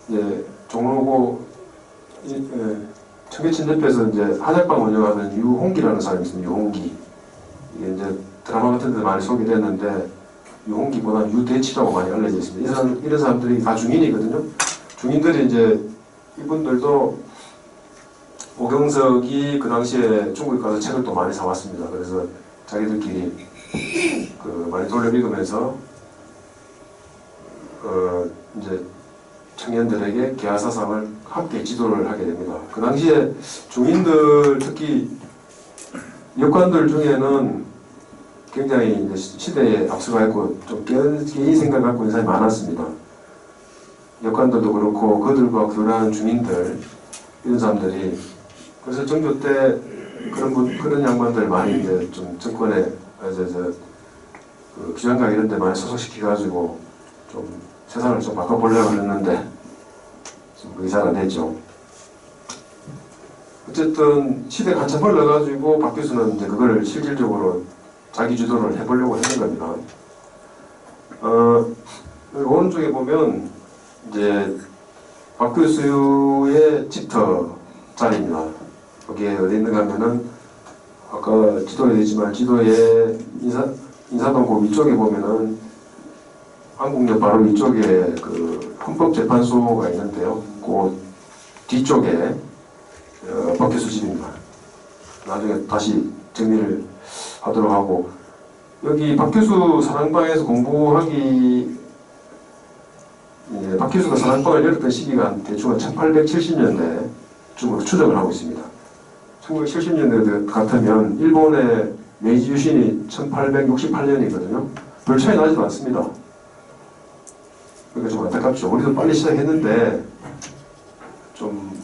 이제 종로고 청계천 옆에서 이제 한약방 운영하는 유홍기라는 사람이 있습니다. 유홍기. 이게 이제 드라마 같은 데 많이 소개됐는데 유홍기보다 유대치라고 많이 알려져 있습니다. 이런 사람들이 다 중인이거든요. 중인들이 이제 이분들도 오경석이 그 당시에 중국에 가서 책을 또 많이 사왔습니다. 그래서 자기들끼리 그 많이 돌려 읽으면서 이제 청년들에게 개화사상을 함께 지도를 하게 됩니다. 그 당시에 중인들 특히 역관들 중에는 굉장히 이제 시대에 앞서가 있고 좀 개인 생각을 갖고 있는 사람이 많았습니다. 역관들도 그렇고 그들과 교류하는 중인들 이런 사람들이 그래서 정조 때 그런 양반들 많이 이제 좀 정권에 그 비장각 이런 데 많이 소속시켜가지고 좀 세상을 좀 바꿔보려고 했는데 좀 그게 잘 안 됐죠. 어쨌든 시대가 한참 흘러가지고 박 교수는 이제 그걸 실질적으로 자기 주도를 해보려고 했는 겁니다. 오른쪽에 보면 이제 박 교수의 집터 자리입니다. 거기에 어디 있는가 하면은 아까 지도에 되지만 지도에 인사동 그 위쪽에 보면은 한국역 바로 위쪽에 그 헌법재판소가 있는데요. 그 뒤쪽에 박규수 집입니다. 나중에 다시 정리를 하도록 하고 여기 박규수 사랑방에서 공부하기 박규수가 사랑방을 열었던 시기가 대충 1870년대 중으로 추정을 하고 있습니다. 1970년대 같으면 일본의 메이지 유신이 1868년이거든요. 별 차이 나지도 않습니다. 그러니까 좀 안타깝죠. 우리도 빨리 시작했는데 좀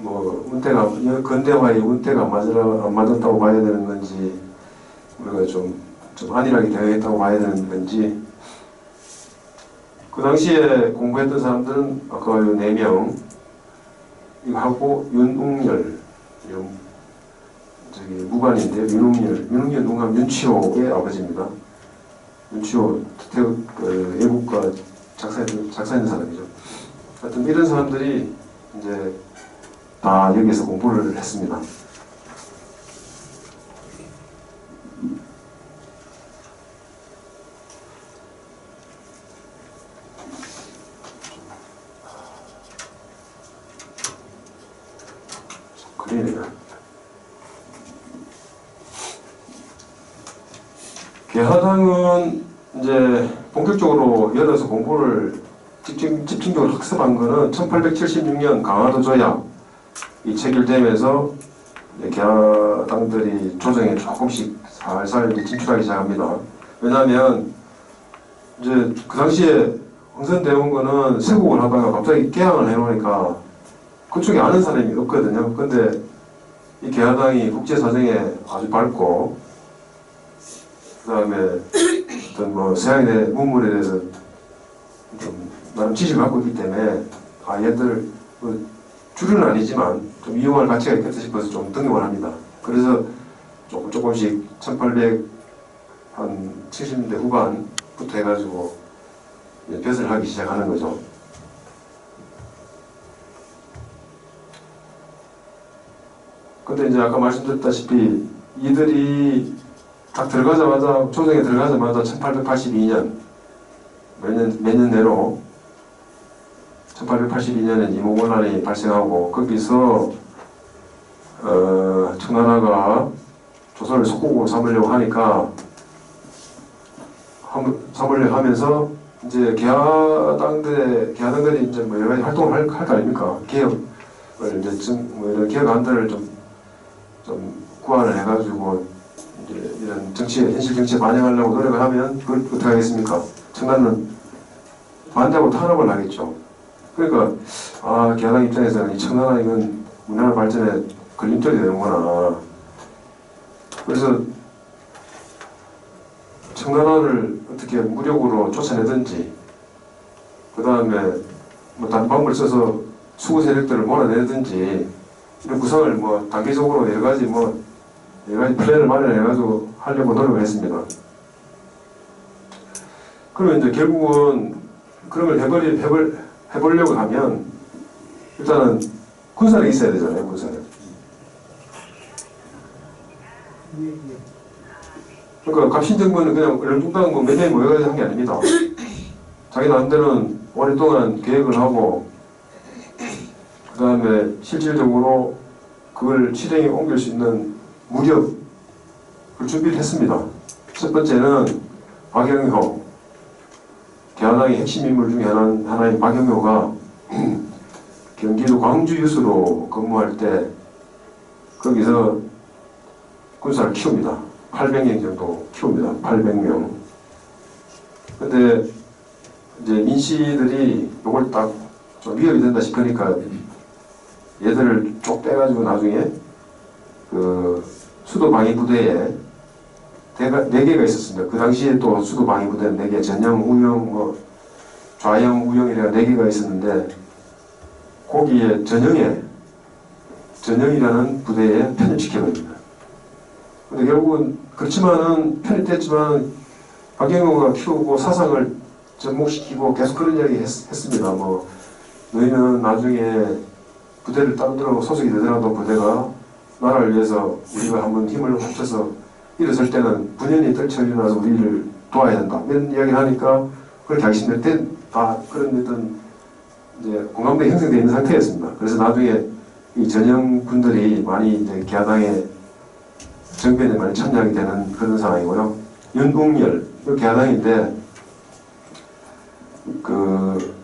뭐 운때가 근대화의 운때가 안 맞았다고 봐야 되는 건지 우리가 좀 안일하게 대응했다고 봐야 되는 건지 그 당시에 공부했던 사람들은 아까 4명 이거 하고 윤웅열 저기 무관인데요. 윤웅열 누가 윤치호의 아버지입니다. 주요 애국가 작사했는 사람이죠. 하여튼 이런 사람들이 이제 다 여기서 공부를 했습니다. 그러네요. 개화당은 이제 본격적으로 열어서 공부를 집중적으로 학습한 거는 1876년 강화도 조약 이 체결되면서 개화당들이 조정에 조금씩 살살 진출하기 시작합니다. 왜냐하면 이제 그 당시에 흥선대원군은 세국을 하다가 갑자기 개항을 해놓으니까 그쪽에 아는 사람이 없거든요. 근데 이 개화당이 국제사정에 아주 밝고 그 다음에 어떤 뭐 서양의 문물에 대해서 좀 나름 지식을 갖고 있기 때문에 얘들 뭐 줄은 아니지만 좀 이용할 가치가 있겠다 싶어서 좀 등용을 합니다. 그래서 조금씩 1870년대 후반부터 해가지고 벼슬을 하기 시작하는 거죠. 근데 이제 아까 말씀드렸다시피 이들이 딱 들어가자마자 조정에 들어가자마자 1882년 몇 년 내로 1882년에 이모군란이 발생하고 거기서 청나라가 조선을 속국으로 삼으려고 하면서 이제 개화당들이 이제 뭐 여러 가지 활동을 할 거 아닙니까? 개혁을 이제 뭐 이런 개혁안들을 좀 구안을 해가지고 이제 이런 현실 정치에 반영하려고 노력을 하면 그걸 어떻게 하겠습니까? 청나라는 반대하고 탄압을 하겠죠. 그러니까 개화당 입장에서는 이 청나라 이건 우리나라 발전에 걸림돌이 되는구나. 그래서 청나라를 어떻게 무력으로 쫓아내든지 그 다음에 뭐 단방을 써서 수구 세력들을 몰아내든지 이런 구상을 뭐 단계적으로 여러 가지 플랜을 마련해가지고 하려고 노력을 했습니다. 그러면 이제 결국은 그런 걸 해보려고 하면 일단은 군사력이 있어야 되잖아요. 군사력. 그러니까 갑신정부는 그냥 얼렁뚱땅 몇 명이 모여가지고 한 게 아닙니다. 자기 나름대로는 오랫동안 계획을 하고 그 다음에 실질적으로 그걸 실행에 옮길 수 있는 무력을 준비를 했습니다. 첫 번째는 박영효, 개화당의 핵심 인물 중에 하나인 박영효가 경기도 광주 유수로 근무할 때 거기서 군사를 키웁니다. 800명 정도 키웁니다. 800명. 근데 이제 민씨들이 이걸 딱 좀 위협이 된다 싶으니까 얘들을 쭉 빼가지고 나중에 그 수도 방위 부대에 4개가 있었습니다. 그 당시에 또 수도 방위 부대는 4개, 전형, 우영, 좌영, 우영이라 4개가 있었는데 거기에 전형이라는 부대에 편입시켜버립니다. 근데 결국은 그렇지만은 편입됐지만 박영호가 키우고 사상을 접목시키고 계속 그런 이야기 했습니다. 너희는 나중에 부대를 따로 소속이 되더라도 부대가 나라를 위해서 우리가 한번 힘을 합쳐서 일어설 때는 분연히 떨쳐 일어나서 우리를 도와야 된다. 이런 이야기를 하니까 그렇게 하기 시작할 때 그런 어떤 이제 공감대가 형성되어 있는 상태였습니다. 그래서 나중에 이 전형 군들이 많이 이제 개화당의 정변에 많이 참여하게 되는 그런 상황이고요. 윤웅열, 이 개화당인데 그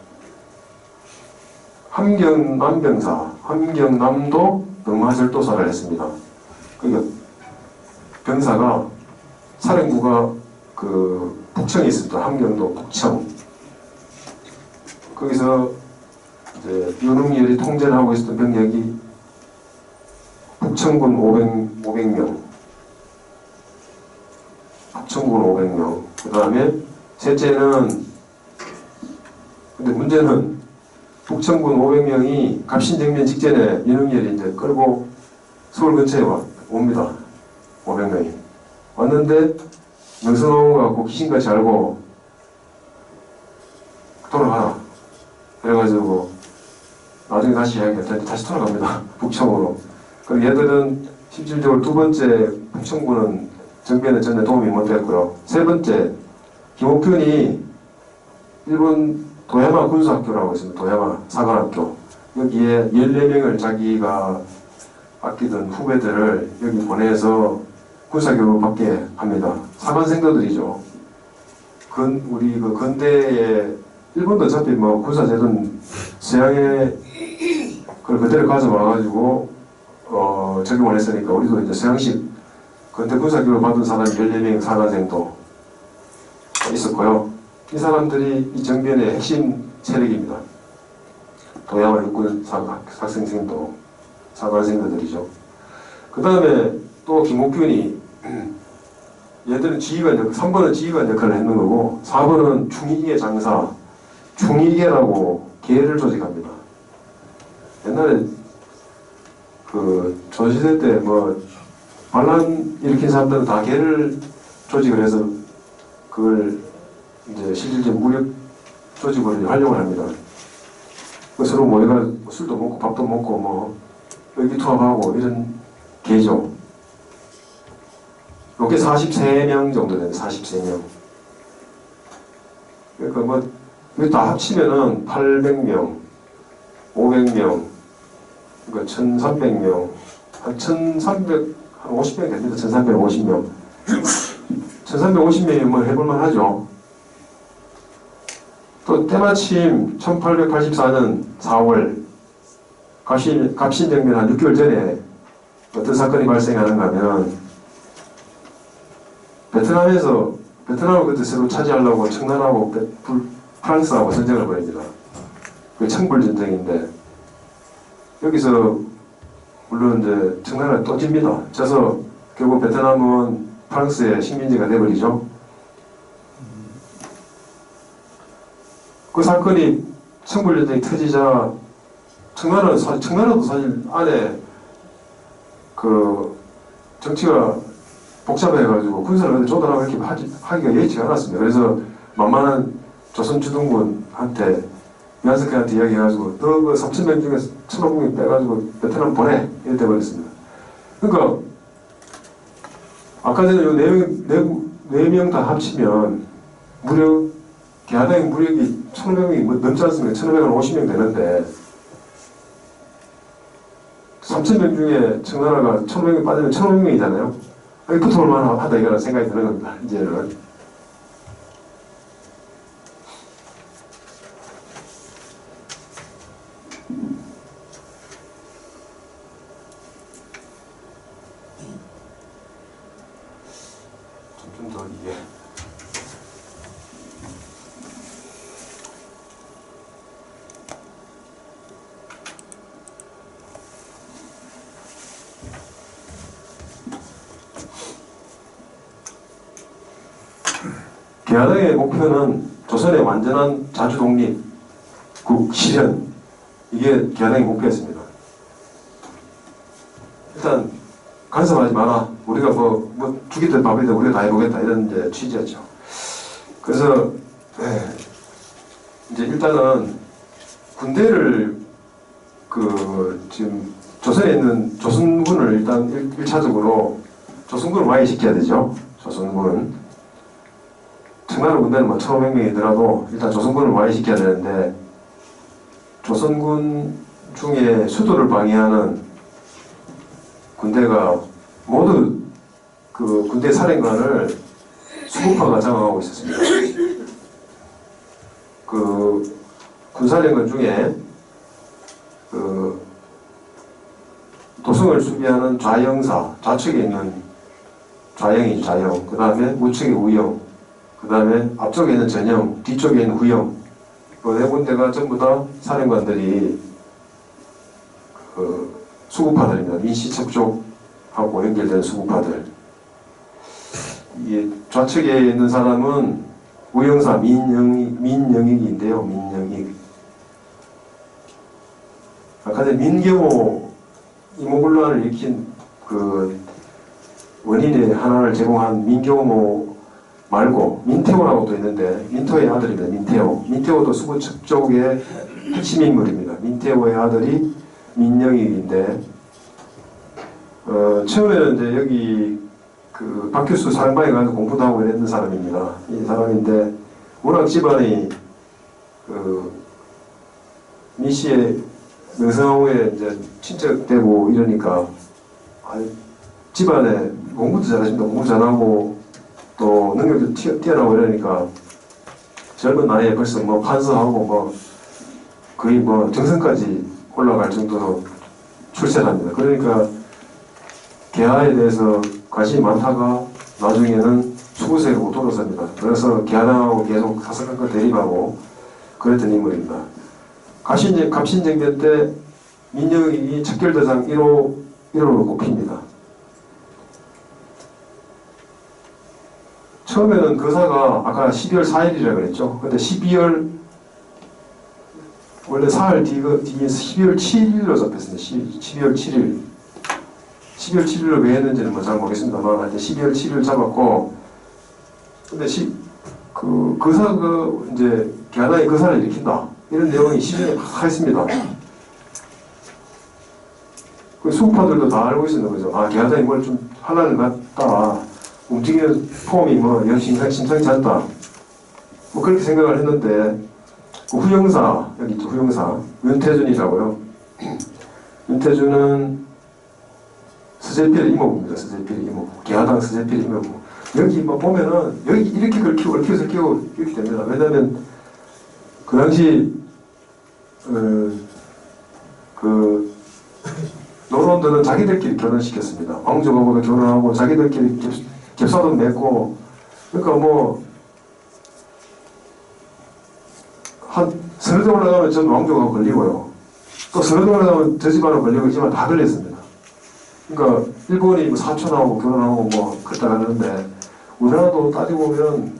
함경남도 능화절도사를 했습니다. 그러니까 병사가 사령부가 그 북청에 있습니다. 함경도 북청. 거기서 이제 윤웅열이 통제를 하고 있었던 병력이 북청군 500명. 북청군 500명. 그 다음에 셋째는 근데 문제는 북청군 500명이 갑신정변 직전에 윤웅열이 이제 끌고 서울 근처에 옵니다. 500명이. 왔는데 명성황후 갖고 귀신같이 알고 돌아가라. 그래가지고 나중에 다시 이야기할 텐데 다시 돌아갑니다. 북청으로. 그리고 얘들은 실질적으로 두 번째 북청군은 정변에 전혀 도움이 못 됐고요. 세 번째, 김옥균이 일본 도야마 군사학교라고 있습니다. 도야마 사관학교. 여기에 14명을 자기가 아끼던 후배들을 여기 보내서 군사교육을 받게 합니다. 사관생도들이죠. 우리 그 근대에 일본도 어차피 뭐 군사제도는 서양의 그걸 그대로 가져와가지고 적용을 했으니까 우리도 이제 서양식 근대 군사교육을 받은 사람이 14명 사관생도 있었고요. 이 사람들이 이 정변의 핵심 세력입니다. 도야마 육군 학생생도 사관생도들이죠. 그 다음에 또 김옥균이 얘들은 지휘관 3번은 지휘관 역할을 했는 거고 4번은 중위계 장사 중위계라고 계를 조직합니다. 옛날에 그 조선시대 때 뭐 반란 일으킨 사람들은 다 계를 조직을 해서 그걸 이제 실질적 무력 조직으로 활용을 합니다. 서로 모여가 술도 먹고 밥도 먹고 뭐 의기투합하고 이런 계죠. 이게 43명 정도 되는 43명. 그러니까 뭐 이거 다 합치면은 800명, 500명, 그러니까 1,300명, 한 1,350명 됩니다. 1,350명. 1,350명이면 뭐 해볼만 하죠. 또 때마침 1884년 4월 갑신정변 한 6개월 전에 어떤 사건이 발생하는가 하면 베트남을 그때 새로 차지하려고 청나라하고 프랑스하고 전쟁을 벌입니다. 그 청불전쟁인데 여기서 물론 이제 청나라가 또 집니다. 져서 결국 베트남은 프랑스의 식민지가 돼버리죠. 그 사건이 청불전쟁이 터지자 청나라도 사실 안에 그 정치가 복잡해가지고 군사를 어디 조달하고 이렇게 하기가 예치가 않았습니다. 그래서 만만한 조선주둔군한테 위안석회한테 이야기해가지고 너 그 3,000명 중에 1,500명 빼가지고 베트남 보내 이렇게 돼버렸습니다. 그러니까 아까 전에 요 4명 다 합치면 무력 개하당의 무력이 1,500명이 넘지 않습니까? 1,550명 되는데 3,000명 중에 청나라가 1,500명 빠지면 1,500명이잖아요. 여기 붙어볼 만하다 이거라는 생각이 드는 겁니다. 이제는. 좀 더 이게 개화당의 목표는 조선의 완전한 자주독립국 실현, 이게 개화당의 목표였습니다. 일단 간섭하지 마라. 우리가 뭐 죽이든 밥이든 우리가 다 해보겠다 이런 이제 취지였죠. 그래서 이제 일단은 군대를 지금 조선에 있는 조선군을 일단 1차적으로 조선군을 와해시켜야 되죠. 조선군. 청나라 군대는 뭐 1,500명이더라도 일단 조선군을 와해시켜야 되는데 조선군 중에 수도를 방해하는 군대가 모두 그 군대 사령관을 수구파가 장악하고 있었습니다. 그 군사령관 중에 그 도성을 수비하는 좌영사, 좌측에 있는 좌영이 좌영, 그 다음에 우측에 우영, 그 다음에 앞쪽에 있는 전영, 뒤쪽에 있는 후영, 그 네 군데가 전부 다 사령관들이 그 수구파들입니다. 민씨척족하고 연결된 수구파들. 이 좌측에 있는 사람은 우영사 민영익인데요. 민영익. 아까 전에 민경호 이모군란을 일으킨 그 원인의 하나를 제공한 민경호 말고 민태호라고 또 있는데 민태호의 아들입니다. 민태호. 민태호도 수구 척족의 핵심 인물입니다. 민태호의 아들이 민영익인데 처음에는 이제 여기 그 박규수 사령방에 가서 공부도 하고 이랬던 사람입니다. 이 사람인데 워낙 집안이 그 미씨의 명성황후에 이제 친척되고 이러니까 집안에 공부도 잘하십니다. 공부 잘하고 또 능력도 뛰어나고 이러니까 젊은 나이에 벌써 뭐 판서하고 뭐 거의 뭐 정선까지 올라갈 정도로 출세합니다. 그러니까 개화에 대해서 관심이 많다가 나중에는 수구세고 돌아섭니다. 그래서 개화당하고 계속 사석한걸 대립하고 그랬던 인물입니다. 갑신정변 때 민영익이 척결대장 1호로 꼽힙니다. 처음에는 거사가 아까 12월 4일이라고 그랬죠. 근데 12월 원래 사흘 뒤에 12월 7일로 잡혔습니다. 12월 7일. 12월 7일로 왜 했는지는 뭐 잘 모르겠습니다만 하여튼 12월 7일 잡았고 근데 거사가 이제 개화당이 거사를 일으킨다. 이런 내용이 시중에 다 있습니다. 그 수구파들도 다 알고 있었는 거죠. 아, 개화당이 뭘 좀 하려는 것 같다. 움직이는 폼이 뭐 심상치 않다. 뭐 그렇게 생각을 했는데 그 후영사, 여기 있죠, 후영사. 윤태준이라고요. 윤태준은 서재필 이모부입니다. 서재필 이모부. 개화당 서재필 이모부. 여기 뭐 보면은 여기 이렇게 긁히고 이렇게 됩니다. 왜냐면 그 당시 그 노론들은 자기들끼리 결혼시켰습니다. 왕족하고도 결혼하고 자기들끼리 겹사돈 맺고 그러니까 뭐 한 서너 대 올라가면 전 왕족하고 걸리고요. 또 서너 대 올라가면 저 집안하고 걸리고 이 집안 다 걸렸습니다. 그러니까 일본이 뭐 사촌하고 결혼하고 뭐 그랬다 가는데 우리나라도 따지고 보면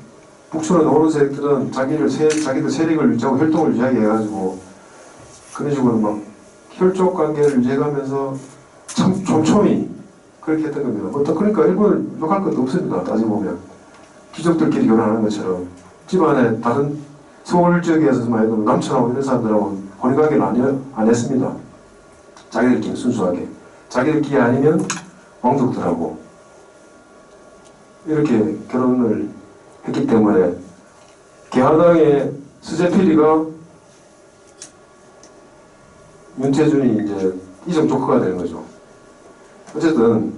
북촌의 노론 세력들은 자기들 세력을 유지하고 혈통을 유지하게 해가지고 그런 식으로 막 혈족 관계를 유지해가면서 참 촘촘히 그렇게 했던 겁니다. 뭐 그러니까 일본을 욕할 것도 없습니다. 따지고 보면 귀족들끼리 결혼하는 것처럼 집안에 다른 서울 지역에서만 해도 남촌하고 이런 사람들하고 혼인관계를 안 했습니다. 자기들끼리 순수하게. 자기들끼리 아니면 왕족들하고 이렇게 결혼을 했기 때문에 개화당의 수재필이가 윤태준이 이제 이종 조커가 되는 거죠. 어쨌든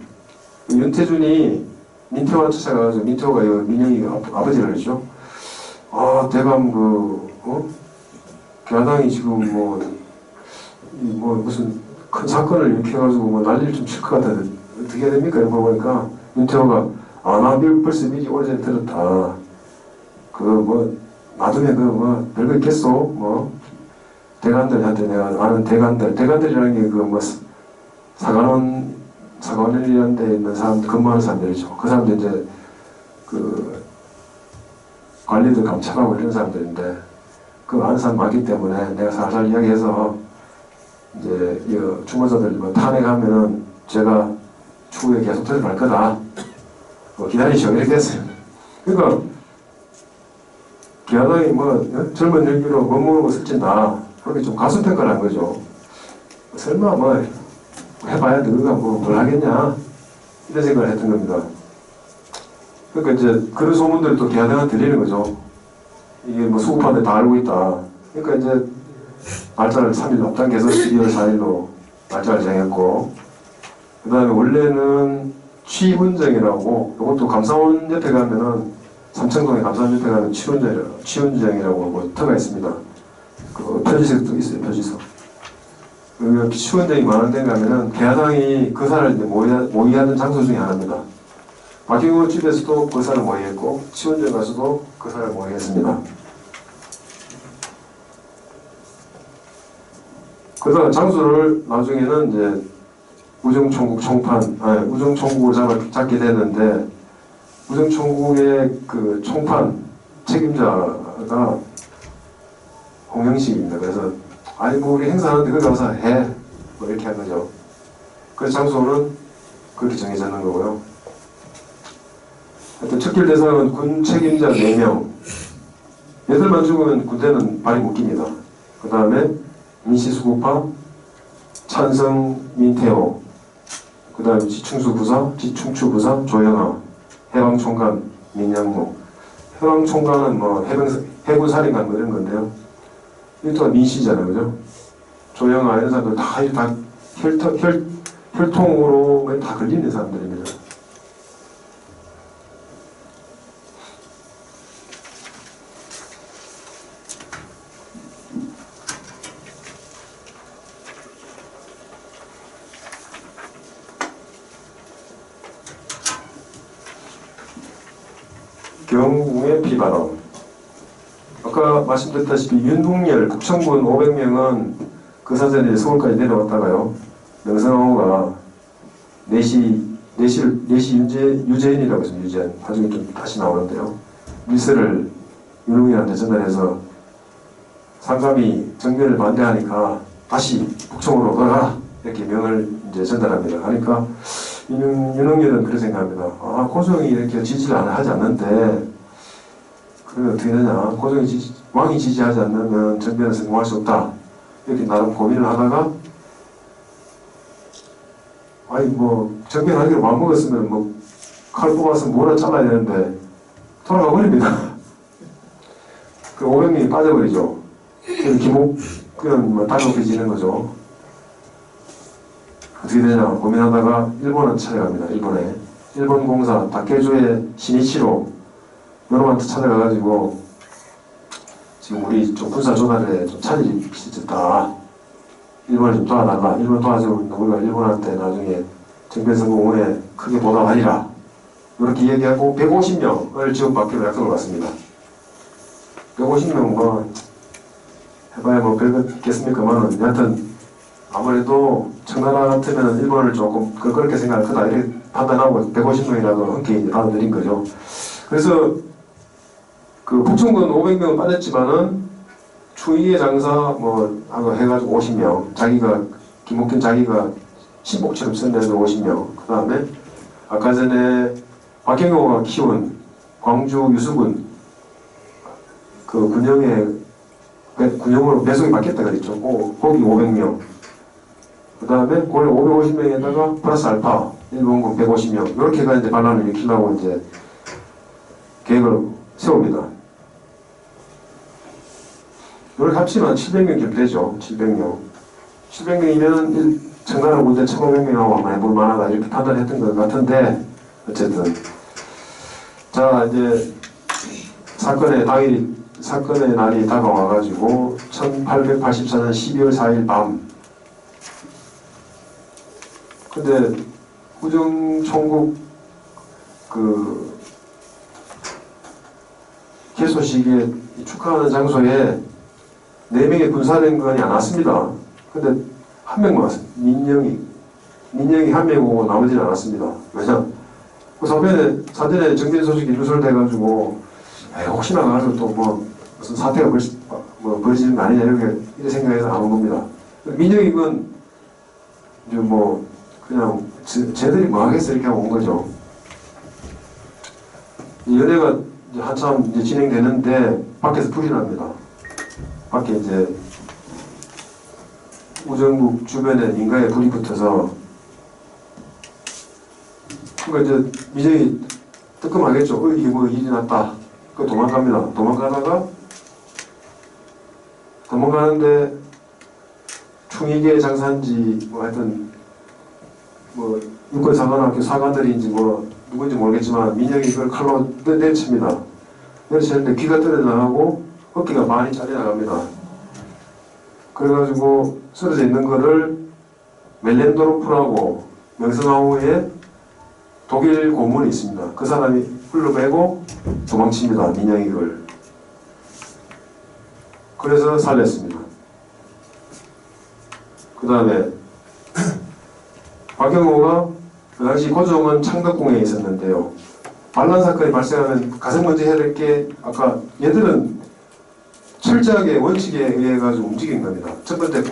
윤태준이 민태호한테 찾아가서 민태호가 민영이가 아버지를 했죠. 아, 대감 개화당이 지금 뭐 무슨 큰 사건을 일으켜가지고 뭐 난리를 좀 칠 것 같아. 어떻게 해야 됩니까? 이거 보니까 윤태호가 나 벌써 미리 오래전에 들었다. 놔두면 별거 있겠소? 뭐 대관들한테 내가 아는 대관들이라는 게 사관원이라는 데 있는 사람들, 근무하는 사람들이죠. 그 사람들 이제 관리들 감찰하고 이런 사람들인데 아는 사람 많기 때문에 내가 살살 이야기해서 이제 이 주모자들 뭐 탄핵하면은 제가 추후에 계속 들어갈 거다. 기다리시오. 이렇게 했어요. 그러니까 개화당이 젊은 열기로 못 모르고 슬진다. 그렇게 좀 가슴평가를 한 거죠. 설마 해봐야 너가 뭘 하겠냐. 이런 생각을 했던 겁니다. 그러니까 이제 그런 소문들이 또 개화당한테 들리는 거죠. 이게 수구파들 다 알고 있다. 그러니까 이제 날짜를 3일 앞당겨서 12월 4일로 날짜를 정했고 그 다음에 원래는 취훈정이라고 이것도 감사원 옆에 가면은 삼청동에 감사원 옆에 가면 취훈정이라고 터가 있습니다. 그 표지석도 있어요. 표지석. 여기 취훈정이 많은 데 가면은 개화당이 거사를 모의하는 장소 중에 하나입니다. 박경호 집에서도 거사를 모의했고 취훈정 가서도 거사를 모의했습니다. 그다음 장소를 나중에는 이제 우정총국을 잡게 되는데 우정총국의 그 총판 책임자가 홍영식입니다. 그래서 우리 행사하는데 거기 가서 해 이렇게 한 거죠. 그래서 장소는 그렇게 정해졌는 거고요. 하여튼 특별 대상은 군 책임자 4명. 얘들만 죽으면 군대는 발이 묶입니다. 그 다음에 민시수구파, 찬성, 민태호, 그 다음에 지충추 부사, 조영아, 해방총관, 민양무. 해방총관은 뭐 해군살인관 뭐 이런 건데요. 이것도 민씨잖아요, 그죠? 조영아 이런 사람들 다 혈통으로 다 걸리는 사람들입니다. 경궁의 피바람. 아까 말씀드렸다시피 윤동열 북청군 500명은 그 사전에 서울까지 내려왔다가요. 명성황후가 내시 유재인이라고 해서 유재인 나중에 좀 다시 나오는데요. 밀서를 윤동열한테 전달해서 상감이 정변을 반대하니까 다시 북청으로 돌아가라 이렇게 명을 이제 전달합니다. 그러니까 윤석열은 그렇게 생각합니다. 아, 고종이 이렇게 지지를 하지 않는데 그러면 어떻게 되냐? 왕이 지지하지 않으면 정변에 성공할 수 없다. 이렇게 나름 고민을 하다가 아니 뭐 정변하기로 마음먹었으면 뭐 칼 뽑아서 뭐라 잘라야 되는데 돌아가 버립니다. 그 500명이 빠져버리죠. 김옥은 뭐 다급해지는 거죠. 어떻게 되냐 고민하다가 일본을 찾아갑니다. 일본 공사 다케주의 시니치로 여러분한테 찾아가가지고 지금 우리 좀 군사 조달에 좀 차질이 있었다. 일본을 좀 도와달라. 일본 도와주면 우리가 일본한테 나중에 정변 성공 후에 크게 보답하리라. 이렇게 얘기하고 150명을 지원받기로 약속을 받습니다. 150명 뭐 해봐야 뭐 별거 있겠습니까만은 여하튼 아무래도 청나라 같으면 일본을 조금 그렇게 생각할 거다 이렇게 판단하고 150명이라도 흔쾌히 받아들인 거죠. 그래서 그 북청군 500명은 빠졌지만은 추위의 장사 뭐 하고 해가지고 50명 김옥균 자기가 신복처럼 쓴데도 50명 그 다음에 아까 전에 박경호가 키운 광주 유수군 그 군용으로 배송이 받겠다 그랬죠. 거기 500명 그 다음에 원래 550명에다가 플러스 알파 일본군 150명 이렇게가 이제 반란을 일으키려고 이제 계획을 세웁니다. 이렇게 합치면 700명쯤 되죠. 700명이면 청나라 군대 1500명하고 아마 해볼 만하다 이렇게 판단했던 것 같은데 어쨌든 자 이제 사건의 날이 다가와가지고 1884년 12월 4일 밤 근데 후정총국 그 개소식에 축하하는 장소에 4명의 군사령관이 안 왔습니다. 근데 한 명만 왔습니다. 민영이 한 명 오고 나머지는 안 왔습니다. 왜냐? 그 사전에 정전 소식이 누설돼가지고 혹시나 가서 또 뭐 무슨 사태가 벌어지는 거 아니냐 이렇게 생각해서 안 온 겁니다. 민영이 건 이제 뭐 그냥 쟤들이 뭐 하겠어 이렇게 하고 온 거죠. 연애가 이제 한참 이제 진행되는데 밖에서 불이 납니다. 밖에 이제 우정국 주변에 민가에 불이 붙어서 그러니까 이제 민정이 뜨끔하겠죠. 이게 뭐 일이 났다. 그 도망갑니다. 도망가는데 충익의 장사인지 뭐 하여튼 뭐 육군사관학교 사관들인지 뭐 누군지 모르겠지만 민영이 그걸 칼로 내칩니다. 내치는데 귀가 떨어져 나가고 어깨가 많이 잘려나갑니다. 그래가지고 쓰러져 있는 거를 멜렌도르프라고 명성황후의 독일 고문이 있습니다. 그 사람이 흘러매고 도망칩니다. 민영이 그걸. 그래서 살렸습니다. 그 다음에 박경호가 그 당시 고종은 창덕궁에 있었는데요. 반란 사건이 발생하면 가장 먼저 해야 될 게 아까 얘들은 철저하게 원칙에 의해 가지고 움직인 겁니다. 첫 번째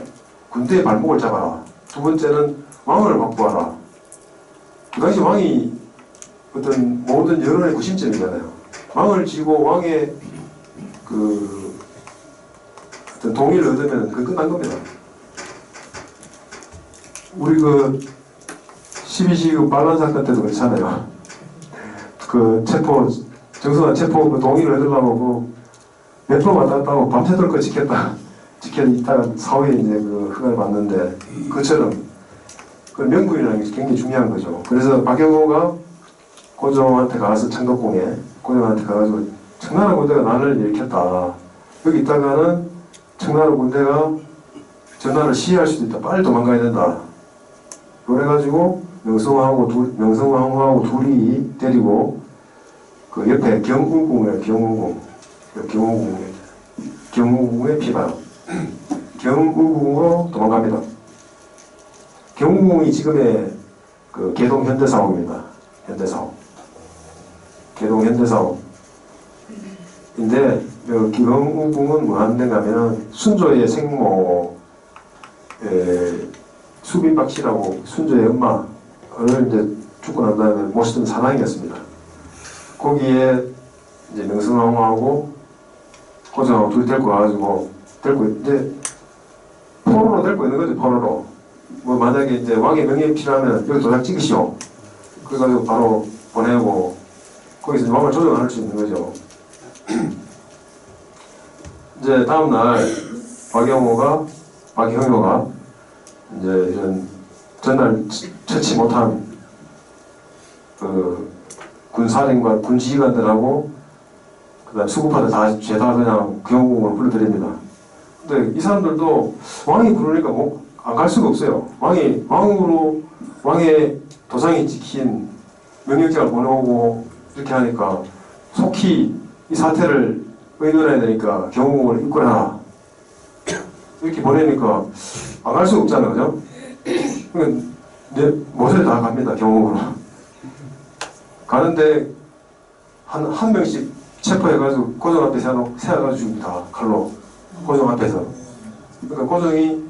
군대의 발목을 잡아라. 두 번째는 왕을 확보하라. 그 당시 왕이 어떤 모든 여론의 구심점이잖아요. 왕을 쥐고 왕의 그 어떤 동의를 얻으면 그 끝난 겁니다. 우리 그 12.12 반란 사건 때도 그렇잖아요. 그 정승환 체포 그 동의를 얻으려고 몇 번 왔다 갔다 하고 밤새도록 그 지켰다가 사후에 이제 그 허가를 받는데 그처럼 그 명분이라는 게 굉장히 중요한 거죠. 그래서 박영호가 고종한테 가서 창덕궁에 고종한테 가가지고 청나라 군대가 난을 일으켰다. 여기 있다가는 청나라 군대가 전하를 시해할 수도 있다. 빨리 도망가야 된다. 그래가지고 명성황후하고 둘이 데리고 그 옆에 경운궁이에요. 경운궁에 피봐요. 경운궁으로 도망갑니다. 경운궁이 지금의 그 개동 현대사업입니다. 개동 현대사업인데 그 경운궁은 뭐 하는 데가 하면 순조의 생모 수빈박 씨라고 순조의 엄마를 이제 죽고 난 다음에 모시던 사당이었습니다. 거기에 이제 명성황후하고 고종하고 둘이 데리고 와가지고 이제 포로로 데리고 있는 거죠. 포로로. 뭐 만약에 이제 왕의 명예가 필요하면 여기 도장 찍으시오. 그래가지고 바로 보내고 거기서 왕을 조정할 수 있는 거죠. 이제 다음날 박영호가 이제 이런 전날 처치 못한 그 군사령관, 군지휘관들하고 그다음 수급하들 다 죄다 그냥 경호궁으로 불러드립니다. 근데 이 사람들도 왕이 부르니까 뭐 안 갈 수가 없어요. 왕의 도장이 찍힌 명령장을 보내오고 이렇게 하니까 속히 이 사태를 의논해야 되니까 경호궁을 입건하라. 이렇게 보내니까 안 갈 수가 없잖아요. 그죠? 그러니까 모세를 다 갑니다. 경호궁으로. 가는데 한 명씩 체포해가지고 고종 앞에 세워가지고 죽입니다. 칼로. 고종 앞에서. 그러니까 고종이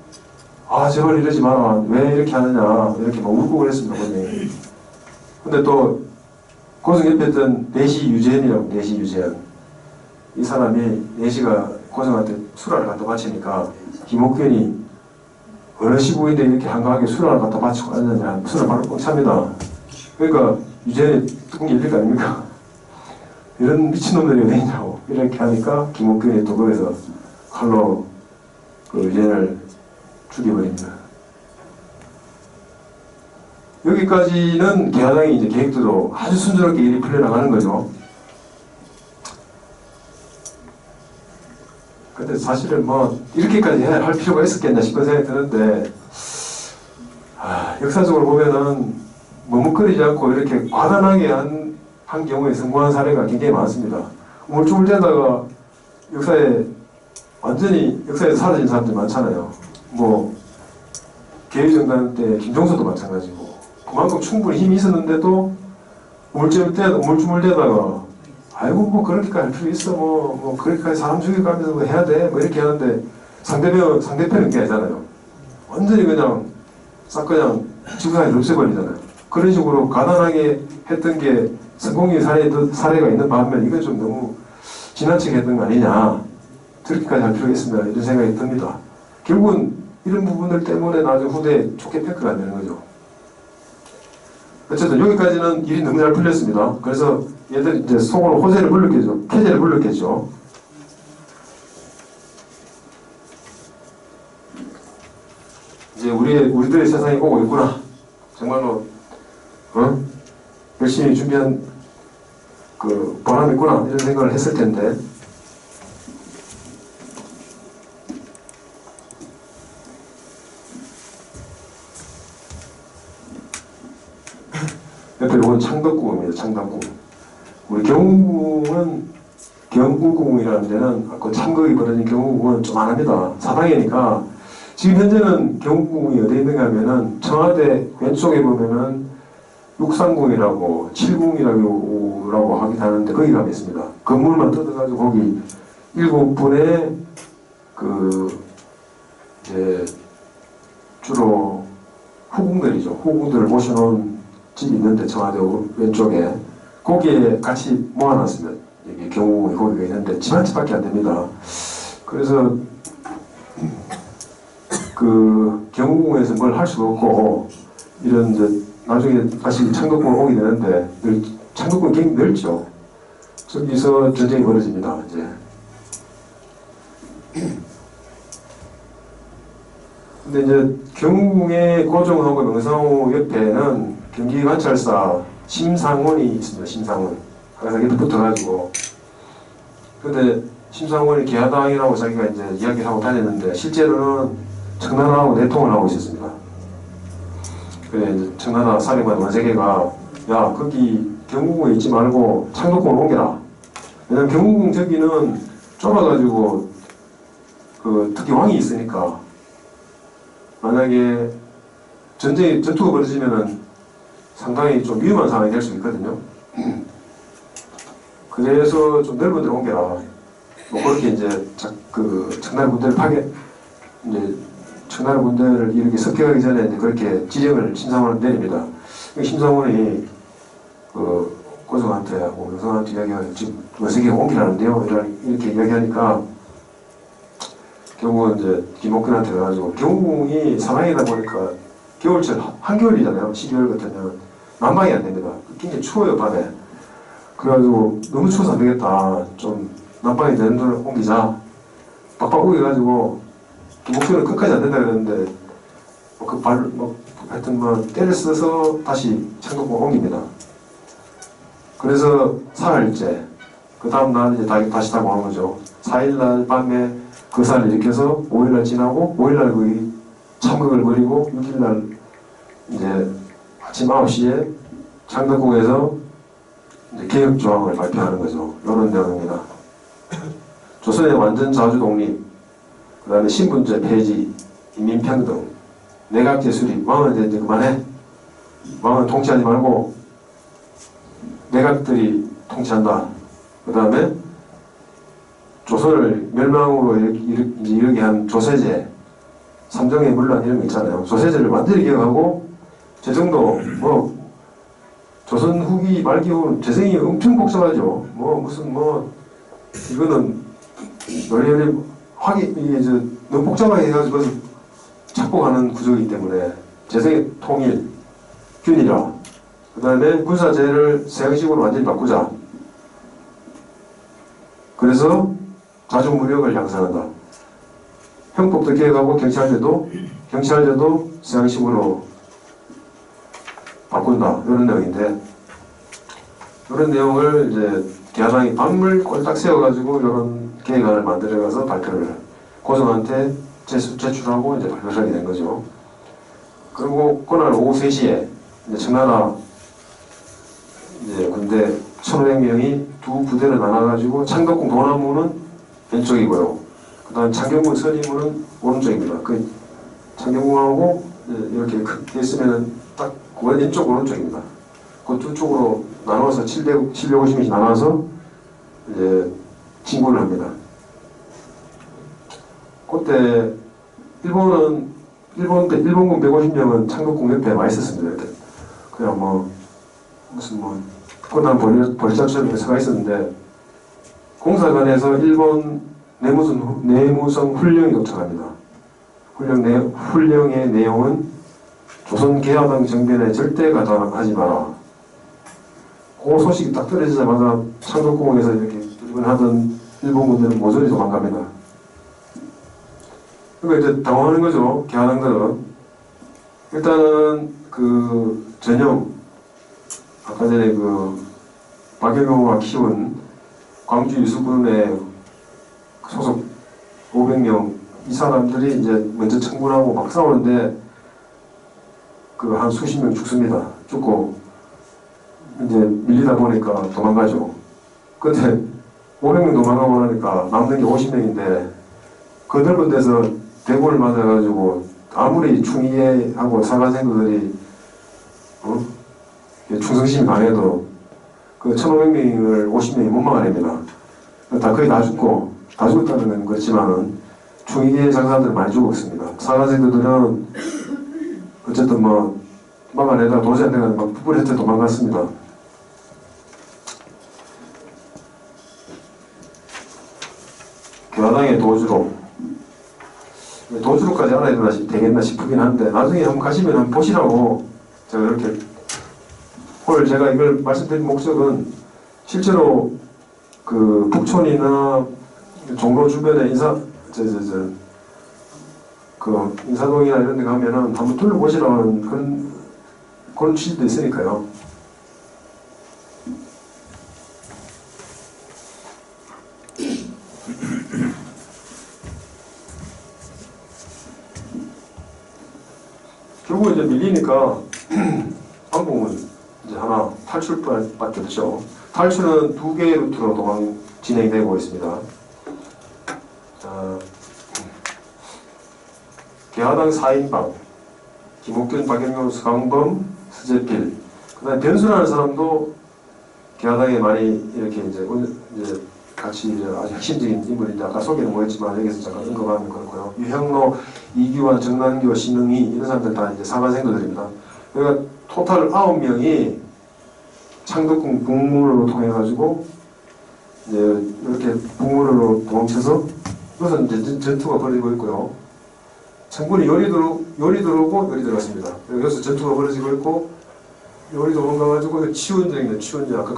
제발 이러지 마라. 왜 이렇게 하느냐. 이렇게 막 울고 그랬습니다. 고종이. 근데 또 고종 옆에 있던 내시 유재현이라고 내시 유재현. 이 사람이 내시가 고종한테 수라를 갖다 바치니까 김옥균이 어느 시국인데 이렇게 한가하게 수라를 갖다 바치고 앉느냐. 수라 바로 꼭 찹니다. 그러니까 유재현이 뚜껑 열릴 거 아닙니까? 이런 미친놈들이 어디 있냐고 이렇게 하니까 김옥균이 또 거기서 칼로 그 유재현을 죽여버립니다. 여기까지는 개화당이 이제 계획대로 아주 순조롭게 일이 풀려나가는 거죠. 근데 사실은 뭐 이렇게까지 할 필요가 있었겠냐 싶은 생각이 드는데 역사적으로 보면은 머뭇거리지 않고 이렇게 과단하게 한 경우에 성공한 사례가 굉장히 많습니다. 우물쭈물대다가 역사에서 사라진 사람들이 많잖아요. 뭐 개의정당 때 김종서도 마찬가지고 그만큼 충분히 힘이 있었는데도 우물쭈물대다가 아이고 뭐 그렇게까지 할 필요 있어 뭐 그렇게까지 사람 죽여가면서 뭐 해야 돼 뭐 이렇게 하는데 상대편은 그게 아니잖아요. 완전히 그냥 싹 그냥 지구상에서 없애버리잖아요. 그런 식으로 가난하게 했던 게 성공의 사례가 있는 반면 이건 좀 너무 지나치게 했던 거 아니냐. 그렇게까지 할 필요가 있습니다. 이런 생각이 듭니다. 결국은 이런 부분들 때문에 나중에 후대에 좋게 평가가 안 되는 거죠. 어쨌든 여기까지는 일이 너무 잘 풀렸습니다. 그래서 얘들 이제 속으로 호재를 불렀겠죠. 태재를 불렀겠죠. 이제 우리들의 세상이 오고 있구나. 정말로 열심히 준비한 그 보람이 있구나 이런 생각을 했을 텐데 옆에 이건 창덕궁입니다. 창덕궁. 우리 경우궁이라는 데는 그 참극이 벌어진 경우궁은 좀 안 합니다. 사당이니까 지금 현재는 경우궁이 어디에 있는가 하면은 청와대 왼쪽에 보면은 육상궁이라고 7궁이라고 하긴 하는데 거기 가면 있습니다. 건물만 뜯어가지고 거기 7분의 이제 주로 후궁들이죠. 후궁들을 모셔놓은 집이 있는데 청와대 왼쪽에 거기에 같이 모아놨으면 여기 경우에 거기가 있는데 집 한 채밖에 안 됩니다. 그래서 그 경우에서 뭘 할 수가 없고 이런 이제 나중에 다시 창덕궁을 오게 되는데 창덕궁이 굉장히 넓죠. 저기서 전쟁이 벌어집니다. 이제. 근데 이제 경궁의 고종하고 명상호 옆에는 경기관찰사 심상원이 있습니다. 심상원. 항상 옆에 붙어가지고. 근데 심상원이 개화당이라고 자기가 이제 이야기를 하고 다녔는데 실제로는 청나라하고 내통을 하고 있었습니다. 그래 이제 청나라 사령관 원세계가 야 거기 경궁궁에 있지 말고 창덕궁을 옮겨라. 왜냐면 경궁궁 저기는 좁아가지고 그 특히 왕이 있으니까 만약에 전투가 벌어지면은 상당히 좀 위험한 상황이 될 수 있거든요. 그래서 좀 넓은 데로 옮겨라. 뭐 그렇게 이제 그 청나라 군대를 이제 청나라 군대를 이렇게 습격하기 전에 이제 그렇게 지령을 심상원한테 내립니다. 심상원이 그 고종한테 하고 명성한테 이야기하고 지금 원세계가 옮기라는데요. 이렇게 이야기하니까 결국은 이제 김옥균한테 가가지고 경궁이 사방이다 보니까 겨울철 한겨울이잖아요. 12월 같으면 난방이 안 됩니다. 굉장히 추워요 밤에. 그래가지고 너무 추워서 안 되겠다. 좀 난방이 되는 데로 옮기자. 빡빡 우겨가지고 김옥균은 끝까지 안 된다 그랬는데 하여튼 때를 써서 다시 창덕궁을 옮깁니다. 그래서 사흘째 그 다음날 이제 다시 타고 오는 거죠. 4일날 밤에 거사를 일으켜서 5일날 지나고 5일날 거의 참극을 벌이고 6일날 이제 아침 9시에 창덕궁에서 이제 개혁조항을 발표하는 거죠. 이런 내용입니다. 조선의 완전 자주 독립, 그 다음에 신분제 폐지, 인민평등, 내각제 수립, 왕은 이제 그만해. 왕은 통치하지 말고 내각들이 통치한다. 그 다음에 조선을 멸망으로 이르게 한 조세제, 삼정의 문란 이런 거 있잖아요. 조세제를 완전히 개혁하고 재정도 조선 후기 말기후 재정이 엄청 복잡하죠. 이거는 노래요리 이게 너무 복잡하게 해가지고 착복하는 구조이기 때문에 재정의 통일, 균일화, 그 다음에 군사제를 서양식으로 완전히 바꾸자. 그래서 자주무력을 향상한다. 형법도 개혁하고 경찰제도 서양식으로 바꾼다. 이런 내용인데 이런 내용을 이제 개화당이 밤을 꼴딱 세워가지고 이런 계획안을 만들어가서 발표를 고종한테 제출하고 이제 발표를 하게 된 거죠. 그리고 그날 오후 3시에 이제 청나라 이제 군대 1,500명이 두 부대를 나눠가지고 창덕궁 도남문은 왼쪽이고요. 그 다음 창경궁 서리문은 오른쪽입니다. 그 창경궁하고 이렇게 크게 있으면은 딱 왼쪽 오른쪽입니다. 그 두 쪽으로 나눠서 750명씩 나눠서 이제 진군을 합니다. 그때 일본군 150명은 창덕궁 옆에 와 있었습니다. 그냥 무슨 끝난 버리자처럼 해서가 있었는데 공사관에서 일본 내무성 훈령이 도착합니다. 훈령의 내용은 조선 개화당 정변에 절대 가담하지 마라. 그 소식이 딱 떨어지자마자 창덕궁에서 이렇게 하던 일본군들은 모조리 도망갑니다. 그러니까 이제 당황하는 거죠. 개화당들은. 일단은 그 전형 아까 전에 그 박영호가 키운 광주 유수군의 소속 500명 이 사람들이 이제 먼저 청군하고 막 싸우는데 그 한 수십 명 죽습니다. 죽고 이제 밀리다 보니까 도망가죠. 그때 500명 도망가고 나니까 남는 게 50명인데 그 넓은 데서 대군을 맞아가지고 아무리 충의하고 사관생들이 충성심이 강해도 그 1,500명을 50명이 못 막아냅니다. 거의 다 죽었다는 건 그렇지만은 충의의 장사들은 많이 죽었습니다. 사관생들은 어쨌든 막아내다가 도저히 안 돼가지고 막 풋풋했을 때 도망갔습니다. 개화당의 도주로까지 알아야 되겠나 싶긴 한데 나중에 한번 가시면 한번 보시라고 제가 이렇게 오늘 제가 이걸 말씀드린 목적은 실제로 그 북촌이나 종로 주변에 그 인사동이나 이런 데 가면은 한번 둘러보시라는 그런 취지도 있으니까요. 결국 이제 밀리니까 방법은 이제 하나 탈출밖에 없죠. 탈출은 2개의 루트로 진행되고 있습니다. 개화당 4인방, 김옥균, 박영용, 수강범, 수재필. 그다음에 변수라는 사람도 개화당에 많이 이렇게 이제 같이 이제 아주 핵심적인 인물인데 아까 소개는 못했지만 여기서 잠깐 언급하면 그렇고요. 유형로, 이규환, 정난교, 신흥희 이런 사람들 다 이제 사관생도들입니다. 그러니까 토탈 9명이 창덕궁 북문으로 통해 가지고 이제 이렇게 북문으로 도망쳐서 이것은 이제 전투가 벌어지고 있고요. 청군이 요리 들어오고 요리 들어갔습니다. 여기서 전투가 벌어지고 있고 요리 도망가가지고 치원장입니다. 치원장 아까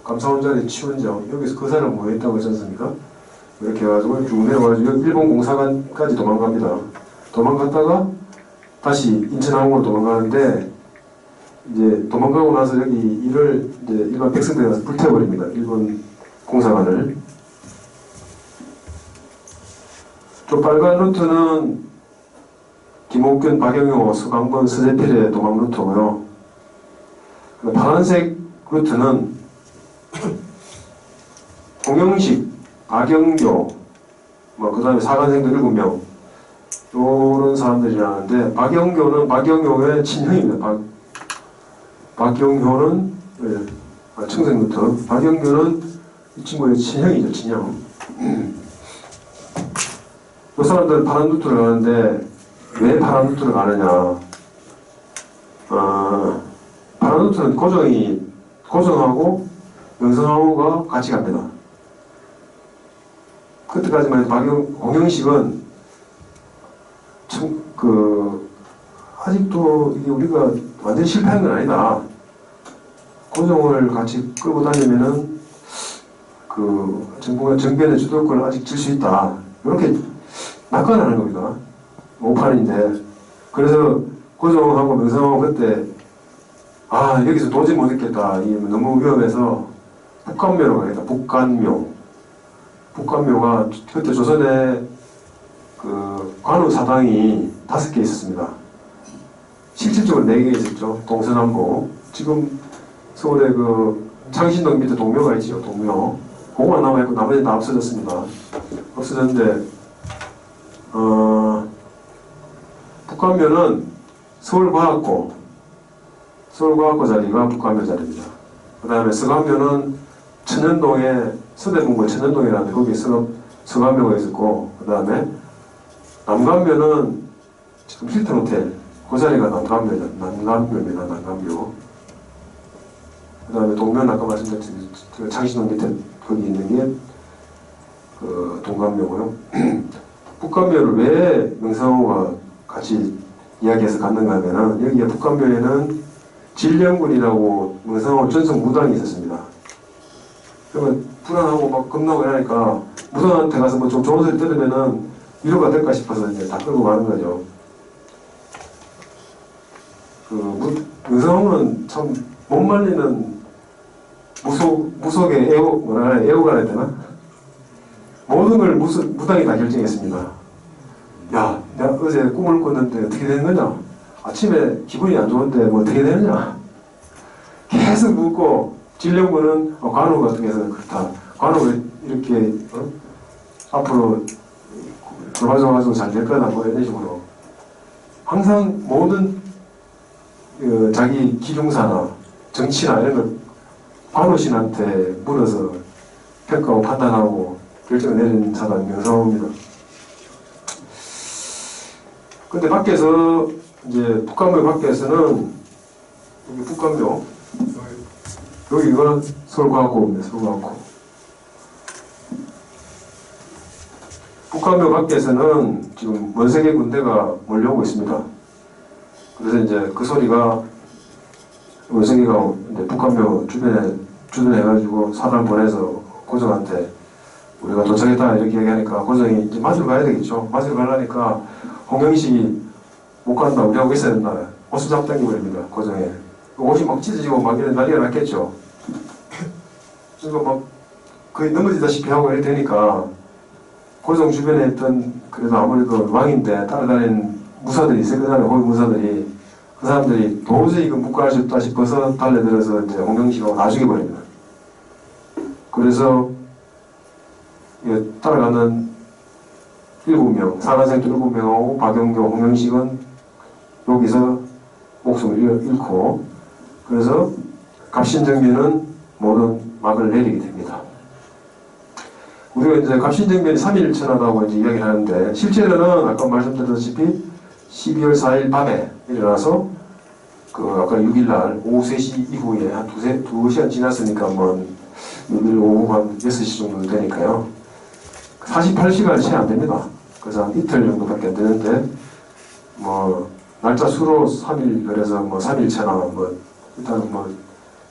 감사원 자리 치원장 여기서 그 사람 뭐 했다고 했지 않습니까? 이렇게 해가지고 쭉 내려가지고 일본 공사관까지 도망갑니다. 도망갔다가 다시 인천항으로 도망가는데 이제 도망가고 나서 여기 이를 이제 일반 백성들이 가서 불태워버립니다. 일본 공사관을. 저 빨간 루트는 김옥균, 박영효, 수강범, 서재필의 도망 루트고요. 파란색 루트는 홍영식, 박영교, 그 다음에 사관생도 7명 요런 사람들이라는데 박영효의 친형입니다. 박영효는 청생 루트, 박영효는 이 친구의 친형이죠. 친형. 이 사람들은 파란 루트를 가는데 왜 파란 루트를 가느냐? 파란 루트는 고정하고 명성하고가 같이 갑니다. 그때까지만 해도 홍영식은 아직도 이게 우리가 완전히 실패한 건 아니다. 고정을 같이 끌고 다니면은 정변의 주도권을 아직 질 수 있다. 이렇게 낙관하는 겁니다. 오판인데. 그래서 고종하고 명성하고 그때 여기서 도저히 못 있겠다. 이 너무 위험해서 북간묘로 가겠다. 북간묘가 그때 조선에 관우 사당이 5개 있었습니다. 실질적으로 4개 있었죠. 동서남북. 지금 서울에 창신동 밑에 동묘가 있죠. 동묘. 그거만 남아있고 나머지는 다 없어졌습니다. 없어졌는데 북간묘는 서울과학고 자리가 북간묘 자리입니다. 그 다음에 서간묘는 천연동에 서대문구 천연동이라는데 거기 서간묘가 있었고 그 다음에 남간묘는 지금 힐튼 호텔 그 자리가 남간묘입니다. 남간묘. 그 다음에 동묘는 아까 말씀드린 창신동 밑에 거기 있는 게 동간묘고요. 북간묘를 왜 명성황후가 같이 이야기해서 갔는가 하면은 여기에 북간묘에는 진령군이라고 명성황후 전속 무당이 있었습니다. 그러면 불안하고 막 겁나고 이러니까 무당한테 가서 뭐 좀 좋은 소리 들으면은 위로가 될까 싶어서 이제 다 끌고 가는 거죠. 명성황후는 참 못 말리는 무속의 애호가 해야 되나? 모든 걸 무당이 다 결정했습니다. 야, 내가 어제 꿈을 꿨는데 어떻게 되는 거냐? 아침에 기분이 안 좋은데 뭐 어떻게 되느냐? 계속 묻고 진령군은 관우 같은 경우에는 그렇다. 관우가 이렇게 앞으로 돌아가지고 잘 될 거다 뭐 이런 식으로 항상 모든 자기 기중사나 정치나 이런 걸 관우신한테 물어서 평가하고 판단하고 결정을 내린 사람이 명성황후입니다. 근데 밖에서 이제 북간묘 밖에서는 여기 북간묘 여기가 서울과학고입니다. 서울과학고. 북한묘 밖에서는 지금 원세계 군대가 몰려오고 있습니다. 그래서 이제 그 소리가 원세계가 이제 북한묘 주변에 주둔해가지고 사람을 보내서 고정한테 우리가 도착했다 이렇게 얘기하니까 고정이 이제 맞으러 가야 되겠죠. 맞으러 가려니까 홍영식이 못 간다, 우리하고 있어야 된다. 옷을 잡당겨버립니다, 고정에. 옷이 막 찢어지고 막 이런 난리가 났겠죠. 그러니까 막 거의 넘어지다시피 하고 이렇게 되니까 고정 주변에 있던 그래도 아무래도 왕인데 따라다니는 무사들이 있었거든요. 호위 무사들이. 그 사람들이 도저히 이거 못 갈 수 없다 싶어서 달려들어서 이제 홍영식하고 다 죽여버립니다. 그래서 따라가는 7명, 사관생도 7명하고 박영교, 홍영식은 여기서 목숨을 잃고, 그래서 갑신정변은 모든 막을 내리게 됩니다. 우리가 이제 갑신정변이 3일천하다고 이제 이야기를 하는데, 실제로는 아까 말씀드렸다시피 12월 4일 밤에 일어나서 아까 6일날 오후 3시 이후에 한 2시간 지났으니까 뭐 6일 오후 한 6시 정도 되니까요. 48시간이 채 안 됩니다. 그래서 한 이틀 정도밖에 안 되는데, 뭐, 날짜 수로 3일, 그래서 뭐 3일차나 뭐, 일단 뭐,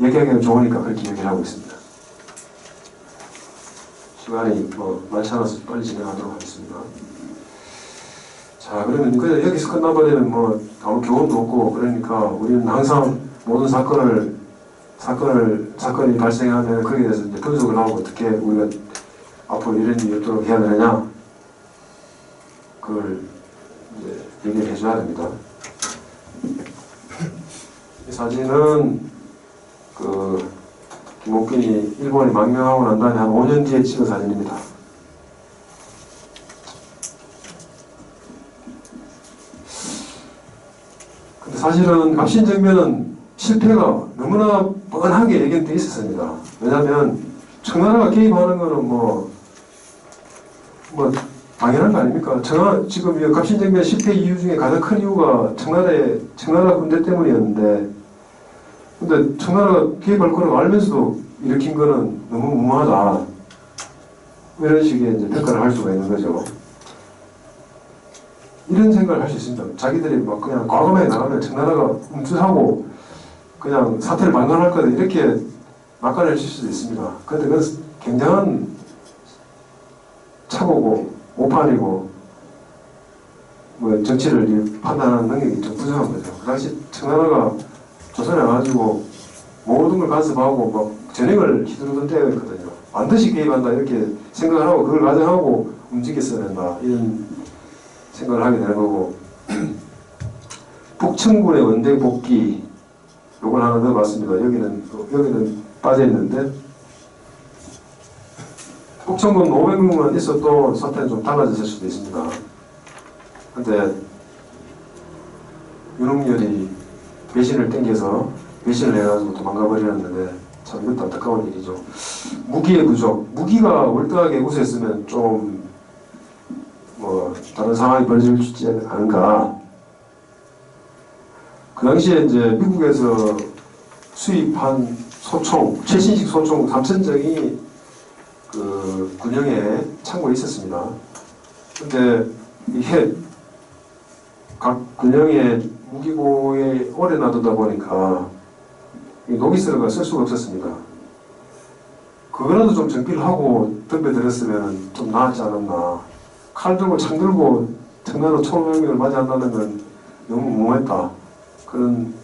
얘기하기가 좋으니까 그렇게 얘기를 하고 있습니다. 시간이 뭐, 많지 않아서 빨리 진행하도록 하겠습니다. 자, 그러면 그냥 여기서 끝나버리면 뭐, 아무 교훈도 없고, 그러니까 우리는 항상 모든 사건이 발생하면 거기에 대해서 이제 분석을 하고 어떻게 우리가 앞으로 이런 일이 없도록 해야 되느냐, 그걸 이제 얘기를 해줘야 됩니다. 이 사진은 김옥균이 일본이 망명하고 난 다음에 한 5년 뒤에 찍은 사진입니다. 근데 사실은 갑신정변은 실패가 너무나 뻔하게 예견되어 있었습니다. 왜냐하면 청나라가 개입하는 거는 뭐 당연한 거 아닙니까? 지금 이 갑신정변 실패 이유 중에 가장 큰 이유가 청나라 군대 때문이었는데, 근데 청나라가 개입할 거라고 알면서도 일으킨 거는 너무 무모하다. 이런 식의 이제 평가를 할 수가 있는 거죠. 이런 생각을 할 수 있습니다. 자기들이 막 그냥 과감하게 나가면 청나라가 움츠하고 그냥 사태를 방관할 거다, 이렇게 막간을 칠 수도 있습니다. 그런데 그건 굉장한 착오고 오판이고 뭐 정치를 판단하는 능력이 좀 부족한 거죠. 그 당시 청나라가 조선에 와가지고 모든 걸 간섭하고 막 전쟁을 휘두르던 때였거든요. 반드시 개입한다 이렇게 생각을 하고 그걸 가정하고 움직였어야 된다, 이런 생각을 하게 되는 거고, 북청군의 원대 복귀, 요걸 하나 더 봤습니다. 여기는 빠져있는데, 북청군 500명만 있어도 사태는 좀 달라졌을 수도 있습니다. 근데 윤석열이 배신을 땡겨서 배신을 해가지고 도망가 버렸는데, 참 이것도 안타까운 일이죠. 무기의 부족, 무기가 월등하게 우세했으면 좀 뭐 다른 상황이 벌어질 수 있지 않은가. 그 당시에 이제 미국에서 수입한 소총, 최신식 소총 3,000정이 그 군영에 창고에 있었습니다. 근데 이게 각 군영에 무기고에 오래 놔두다 보니까 이 노기스러가 쓸 수가 없었습니다. 그거라도 좀 정비를 하고 덤벼들었으면 좀 나았지 않았나. 칼 들고 창 들고 청나라 총명령을 맞이한다는 건 너무 무모했다. 그런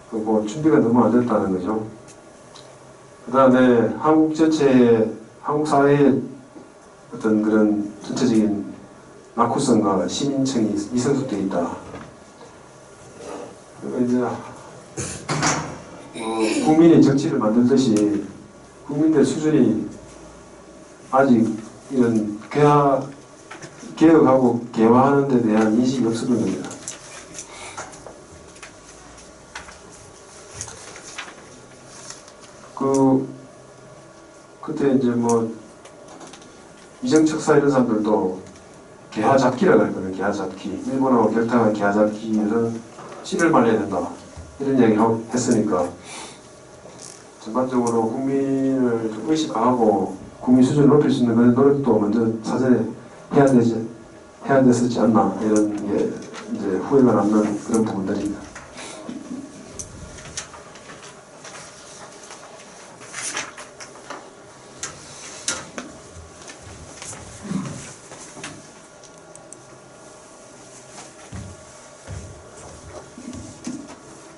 뭐 준비가 너무 안 됐다는 거죠. 그 다음에 한국 전체의, 한국 사회의 어떤 그런 전체적인 낙후성과 시민층이 미성숙되어 있다. 그리고 이제 국민이 정치를 만들듯이 국민들 수준이 아직 이런 개혁하고 개화하는 데 대한 인식이 없었던 겁니다. 그때 이제 뭐 이정척사 이런 사람들도 개화잡기라고 했거든요. 개화잡기. 일본하고 결탁한 개화잡기는 씨를 말려야 된다, 이런 얘기를 했으니까 전반적으로 국민을 좀 의식하고 국민 수준을 높일 수 있는 그런 노력도 먼저 사전에 해야 되지 해야 됐었지 않나 이런 게 이제 후회가 남는 그런 부분들입니다.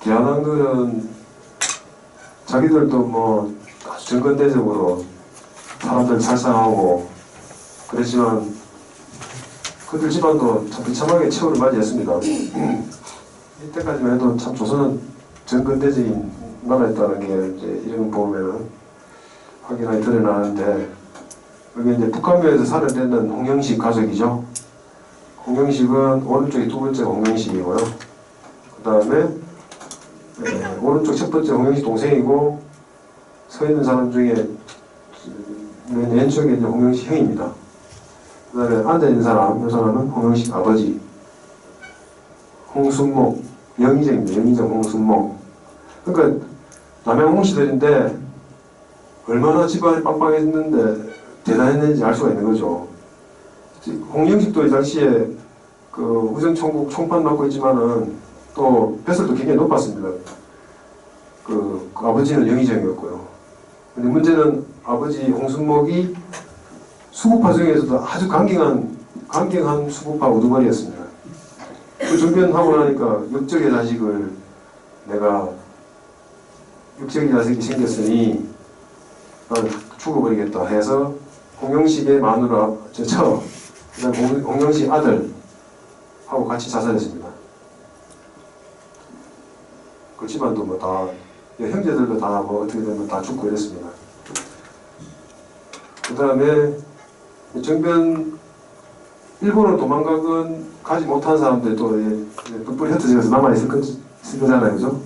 대한항들은 자기들도 뭐 아주 정근대적으로 사람들 살상하고 그랬지만 그들 집안도 참 비참하게 최후를 맞이했습니다. 이때까지만 해도 참 조선은 정근대적인 나라였다는 게 이제 이런 거 보면은 확연하게 드러나는데 여기 이제 북한묘에서 살을 떼는 홍영식 가족이죠. 홍영식은 오른쪽이 두 번째 홍영식이고요. 그 다음에 오른쪽 첫 번째 홍영식 동생이고 서 있는 사람 중에 맨 왼쪽에 이제 홍영식 형입니다. 그 다음에 앉아 있는 사람, 이 사람은 홍영식 아버지 홍순목 영의정입니다. 영의정 홍순목. 그러니까 남양 홍씨들인데 얼마나 집안이 빵빵했는데 대단했는지 알 수가 있는 거죠. 홍영식도 이 당시에 그 우정총국 총판 맡고 있지만은 또 뱃살도 굉장히 높았습니다. 그 아버지는 영의정이었고요. 근데 문제는 아버지 홍순목이 수구파 중에서도 아주 강경한 수구파 우두머리였습니다. 그 정변하고 나니까 역적의 자식을 내가 역적의 자식이 생겼으니 나는 죽어버리겠다 해서 홍영식의 마누라 그다음 홍영식 아들하고 같이 자살했습니다. 그 집안도 뭐 다 형제들도 다 뭐 어떻게 되면 다 죽고 이랬습니다. 그 다음에 정변 일본으로 도망가건 가지 못한 사람들도 뿔뿔이 흩어져서 남아있을 거잖아요, 그죠?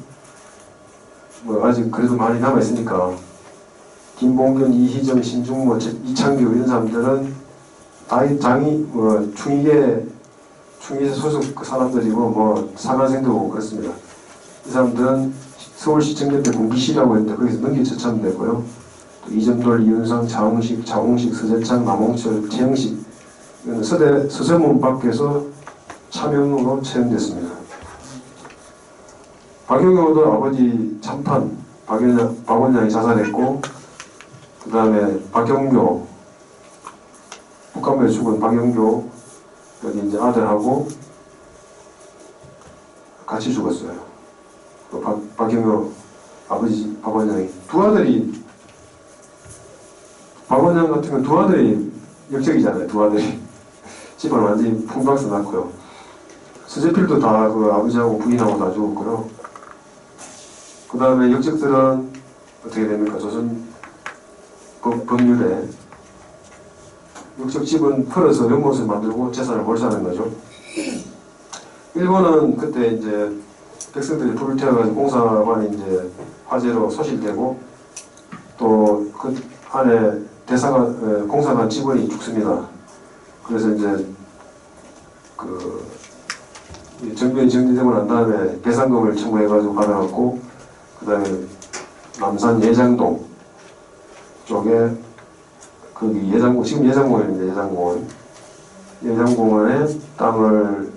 뭐 아직 그래도 많이 남아있으니까 김봉균, 이희정, 신중모, 이창규 이런 사람들은 다 충의계 소속 그 사람들이고 뭐 상한생도고 그렇습니다. 이 사람들은 서울시청 옆에 공기시라고 했는데 거기서 능기 처참됐고요. 또 이점돌, 이윤상, 자홍식, 서재창, 남홍철, 최영식 서대문 밖에서 차명으로 채용됐습니다. 박영효도 아버지 참판 박원장이 자살했고 그 다음에 박영교 북한묘에 죽은 박영교 여기 이제 아들하고 같이 죽었어요. 또 박영효 아버지 박원장이 두 아들이 박원장 같은 건 두 아들이 역적이잖아요. 두 아들이 집안 완전히 풍박스 났고요. 서재필도 다 그 아버지하고 부인하고 다 죽었고요. 그 다음에 역적들은 어떻게 됩니까? 조선 법률에 역적집은 풀어서 연못을 만들고 재산을 몰수하는 거죠. 일본은 그때 이제 백성들이 불을 태워가지고 공사관이 이제 화재로 소실되고 또 그 안에 공사관 직원이 죽습니다. 그래서 이제 그 정변이 정리되고 난 다음에 배상금을 청구해가지고 받아갖고 그 다음에 남산 예장동 쪽에 거기 지금 예장공원입니다. 예장공원에 땅을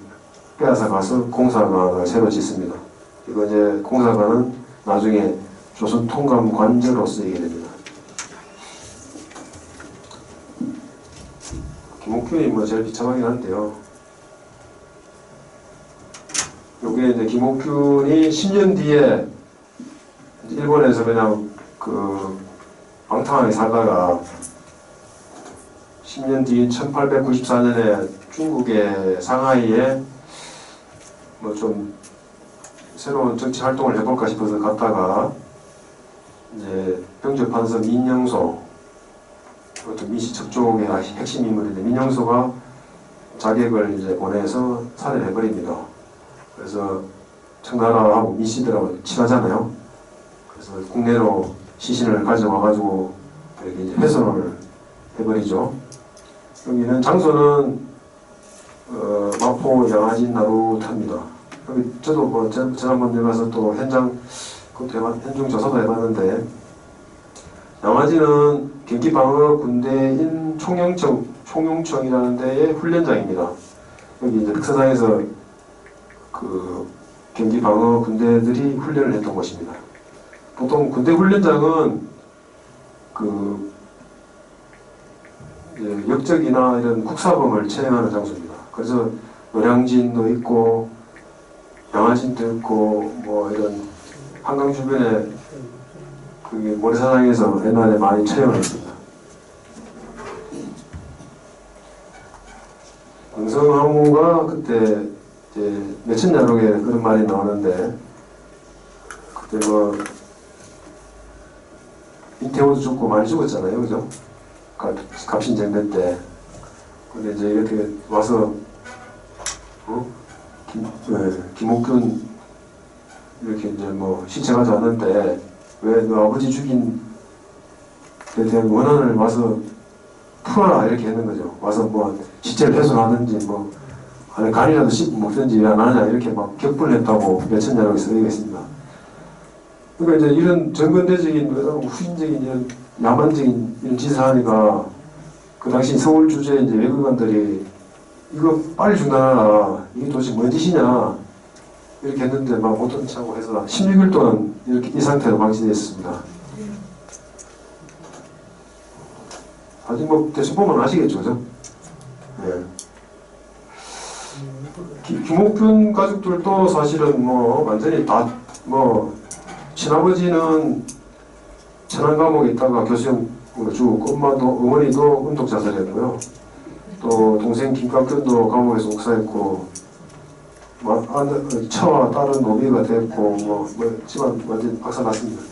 빼앗아 가서 공사관을 새로 짓습니다. 이거 이제 공사관은 나중에 조선 통감 관저로 쓰이게 됩니다. 김옥균이 뭐 제일 비참하긴 한데요. 요게 이제 김옥균이 10년 뒤에 일본에서 그냥 그 방탕하게 살다가 10년 뒤인 1894년에 중국의 상하이에 뭐 좀 새로운 정치 활동을 해볼까 싶어서 갔다가 이제 병조판서 민영소 그것도 민시척 쪽의 핵심 인물인데 민영소가 자객을 이제 보내서 살해를 해버립니다. 그래서 청나라하고 민씨들하고 친하잖아요. 그래서 국내로 시신을 가져와가지고 이렇게 이제 훼손을 해버리죠. 여기는 장소는 마포 양화진 나루터입니다. 여기 저도 뭐 지난번에 가서 또 현장 조사도 해봤는데 양화진은 경기방어군대인 총용청이라는 데의 훈련장입니다. 여기 이제 특사장에서 그 경기 방어 군대들이 훈련을 했던 곳입니다. 보통 군대 훈련장은 그 이제 역적이나 이런 국사범을 처형하는 장소입니다. 그래서 노량진도 있고 양화진도 있고 뭐 이런 한강 주변에 그게 모래사장에서 옛날에 많이 처형을 했습니다. 강성항우가 그때 이제 매천야록에 그런 말이 나오는데 그때 뭐 인태호도 죽고 많이 죽었잖아요, 그죠? 갑신쟁대 때. 근데 이제 이렇게 와서 김옥균 이렇게 이제 뭐 신청하지 않는데 왜 너 아버지 죽인 데 대한 원한을 와서 풀어라 이렇게 했는 거죠. 와서 뭐 시체를 훼손하든지 뭐 아니 간이라도 씹어 먹든지 왜 안 하냐 이렇게 막 격분했다고 매천야록에 쓰여 있습니다. 그러니까 이제 이런 정근대적인 후진적인 이런 야만적인 이런 짓을 하니까 그 당시 서울 주재 이제 외교관들이 이거 빨리 중단하라 이게 도대체 뭔 짓이냐 이렇게 했는데 막 못한 차고 해서 16일 동안 이렇게 이 상태로 방치되었습니다. 아직 뭐 대충 보면 아시겠죠, 그죠? 네. 김옥균 가족들도 사실은 뭐 완전히 다 뭐 친아버지는 천안 감옥에 있다가 교수형으로 죽었고 엄마도 어머니도 은독 자살했고요. 또 동생 김갑균도 감옥에서 옥사했고 처와 딸은 노비가 됐고 뭐 집안 완전 박살났습니다.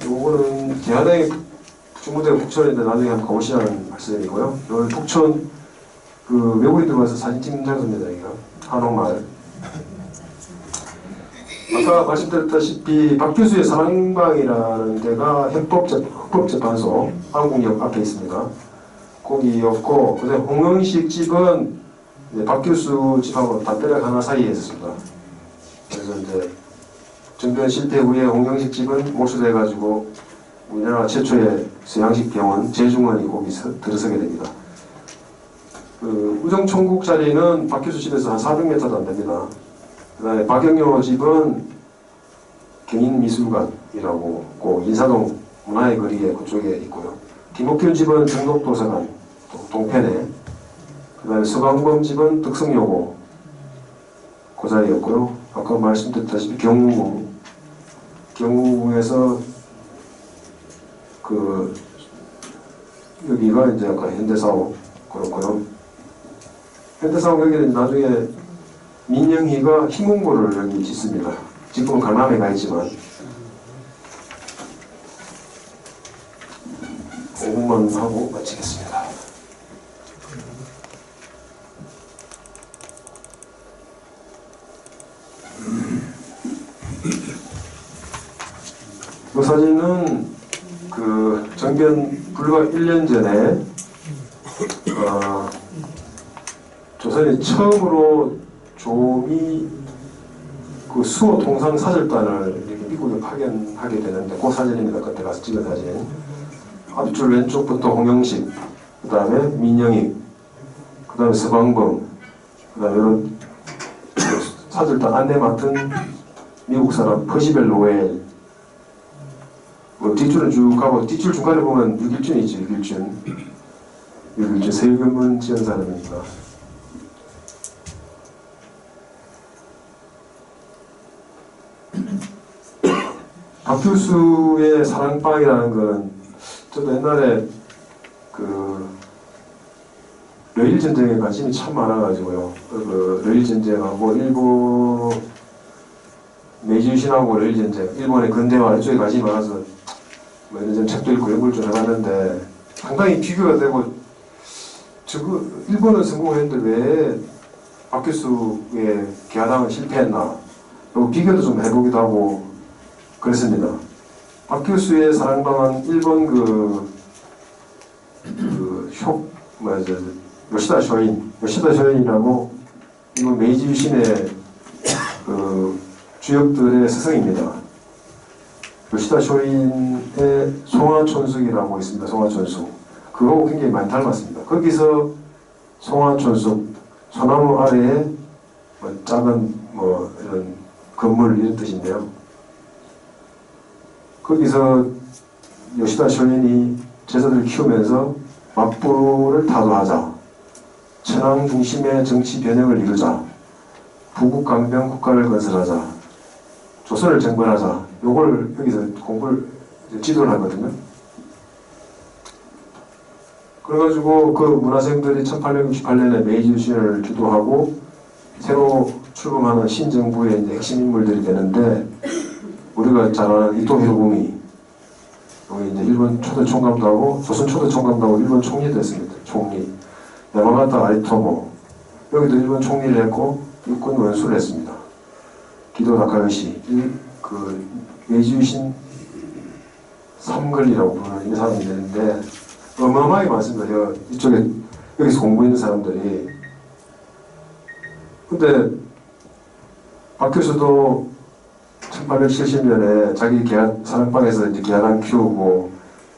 요거는 계하당의 중부대가 북촌인데 나중에 한번 가보시라는 말씀이고요. 여기 북촌 그 외국인 들어와서 사진 찍는 장소입니다. 여기가 한옥마을. 아까 말씀드렸다시피 박 교수의 사랑방이라는 데가 헌법재판소 한국역 앞에 있습니다. 거기였고 그다음에 홍영식 집은 박 교수 집하고 담벼락 하나 사이에 있었습니다. 그래서 이제 정변 실패 후에 홍영식 집은 몰수돼가지고 우리나라 최초의 서양식 병원 제중원이 거기서 들어서게 됩니다. 그 우정총국 자리는 박 교수 집에서 한 400m도 안 됩니다. 그 다음에 박영효 집은 경인미술관이라고 그 인사동 문화의 거리에 그쪽에 있고요. 김옥균 집은 정독도서관 동편에, 그 다음에 서광범 집은 덕성여고 그 자리였고요. 아까 말씀드렸다시피 경우궁에서 그 여기가 이제 아까 현대사옥 그렇고요. 현대사옥 여기는 나중에 민영희가 희문고를 여기 짓습니다. 지금은 강남에 가 있지만 5분만 하고 마치겠습니다. 이 사진은 그 정변 불과 1년 전에 조선이 처음으로 조미 그 수호 통상 사절단을 이렇게 미국에 파견하게 되는데 그 사진입니다. 그때 가서 찍은 사진. 앞줄 왼쪽부터 홍영식, 그 다음에 민영희, 그 다음에 서광범, 그 다음에 이런 사절단 안내 맡은 미국 사람 퍼시벨 로엘. 뭐 뒷줄은 쭉 가고 뒷줄 중간에 보면 6일준이 있죠. 6일준 세금은 지은 사람입니다. 박 교수의 사랑방이라는 건 저도 옛날에 그 러일 전쟁에 관심이 참 많아가지고요. 그 러일 전쟁하고 일본 메이지 유신하고 러일 전쟁, 일본의 근대화 이쪽에 관심이 많아서 뭐 이런 책도 읽고 연구를 좀 해봤는데 상당히 비교가 되고 저거 일본은 성공했는데 왜 박 교수의 계하당은 실패했나? 그리고 비교도 좀 해보기도 하고 그랬습니다. 박 교수의 사랑방은 일본 요시다 쇼인이라고 이건 메이지 유신의 그 주역들의 스승입니다. 요시다 쇼인의 송화촌숙이라고 있습니다. 송화촌숙. 그거하고 굉장히 많이 닮았습니다. 거기서 송화촌숙, 소나무 아래에 작은 이런 건물 이런 뜻인데요. 거기서 요시다 쇼인이 제자들을 키우면서 막부를 타도하자, 천황 중심의 정치 변혁을 이루자, 부국강병 국가를 건설하자, 조선을 정벌하자. 요걸 여기서 공부를 지도를 하거든요. 그래가지고 그 문화생들이 1868년에 메이지 유신을 주도하고 새로 출범하는 신정부의 이제 핵심 인물들이 되는데, 우리가 잘 아는 이토 히로부미, 여기 이제 일본 초대 총감도 하고 조선 초대 총감도 하고 일본 총리도 했습니다. 총리. 야마가타 아리토모, 여기도 일본 총리를 했고 육군 원수를 했습니다. 기도 다카요시, 그 메이지 유신 삼걸이라고 부르는 이 사람이 되는데 어마어마하게 많습니다. 이쪽에 여기서 공부했는 사람들이. 근데 박 교수도 1870년에 자기 사랑방에서 이제 계란 키우고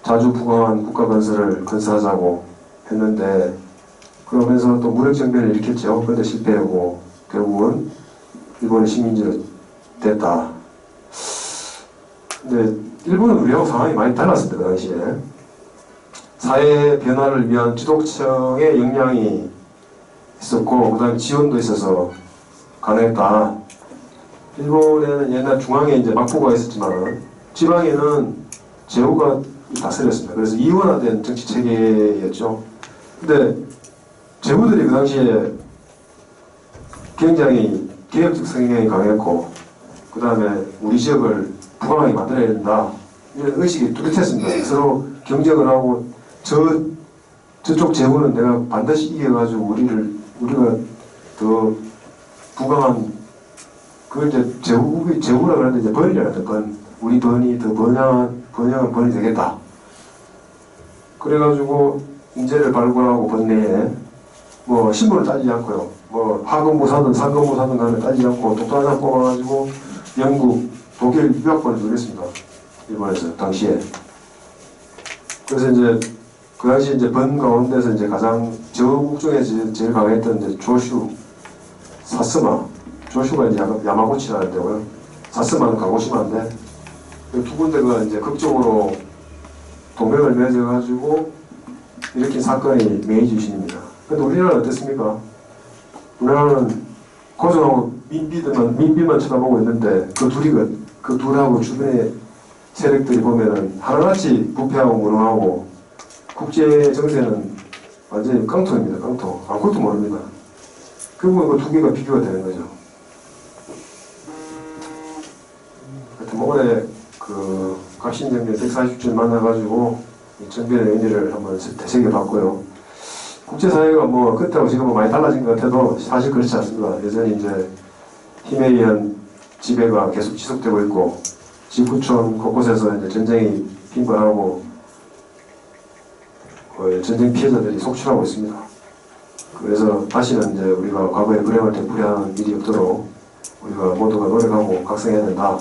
자주 부강한 국가 건설하자고 했는데, 그러면서 또 무력정변을 일으켰죠. 그런데 실패하고 결국은 일본의 식민지로 됐다. 근데 일본은 우리하고 상황이 많이 달랐습니다. 그 당시에. 사회 변화를 위한 지도층의 역량이 있었고, 그 다음에 지원도 있어서 가능했다. 일본에는 옛날 중앙에 이제 막부가 있었지만 지방에는 제후가 다스렸습니다. 그래서 이원화된 정치 체계였죠. 근데 제후들이 그 당시에 굉장히 개혁적 성향이 강했고, 그 다음에 우리 지역을 부강하게 만들어야 된다, 이런 의식이 뚜렷했습니다. 서로 경쟁을 하고 저쪽 제후는 내가 반드시 이겨가지고 우리가 더 부강한, 그걸 이제 제후라 그러는데 이제 번이라 하죠. 우리 번이 더 번영한 번이 되겠다. 그래가지고 인재를 발굴하고 번내에 신분을 따지지 않고요. 하급무사든 상급무사든 간에 따지지 않고 독도한 사람 뽑아가지고 영국, 독일 유학권을 주겠습니다. 일본에서 당시에. 그래서 이제 그 당시 이제 번 가운데서 이제 가장 저국 중에서 제일 강했던 이제 조슈, 사스마. 조슈가 이제 야마구치라는 데고요. 사스마는 가고시마인데, 두 군데가 이제 극적으로 동맹을 맺어가지고 일으킨 사건이 메이지 유신입니다. 근데 우리나라는 어떻습니까? 우리나라는 고종하고 민비만 쳐다보고 있는데 그 둘하고 주변의 세력들이 보면은 하나같이 부패하고 무능하고 국제 정세는 완전히 깡통입니다. 깡통. 아무것도 모릅니다. 결국은 그 두 개가 비교가 되는 거죠. 하여튼 올해 그 갑신정변 140주년 만나가지고 이 정변의 의미를 한번 되새겨봤고요. 국제사회가 그때하고 지금은 많이 달라진 것 같아도 사실 그렇지 않습니다. 여전히 이제 힘에 의한 지배가 계속 지속되고 있고, 지구촌 곳곳에서 이제 전쟁이 빈번하고 전쟁 피해자들이 속출하고 있습니다. 그래서 다시는 이제 우리가 과거의 불행을 되풀이하는 일이 없도록 우리가 모두가 노력하고 각성해야 된다,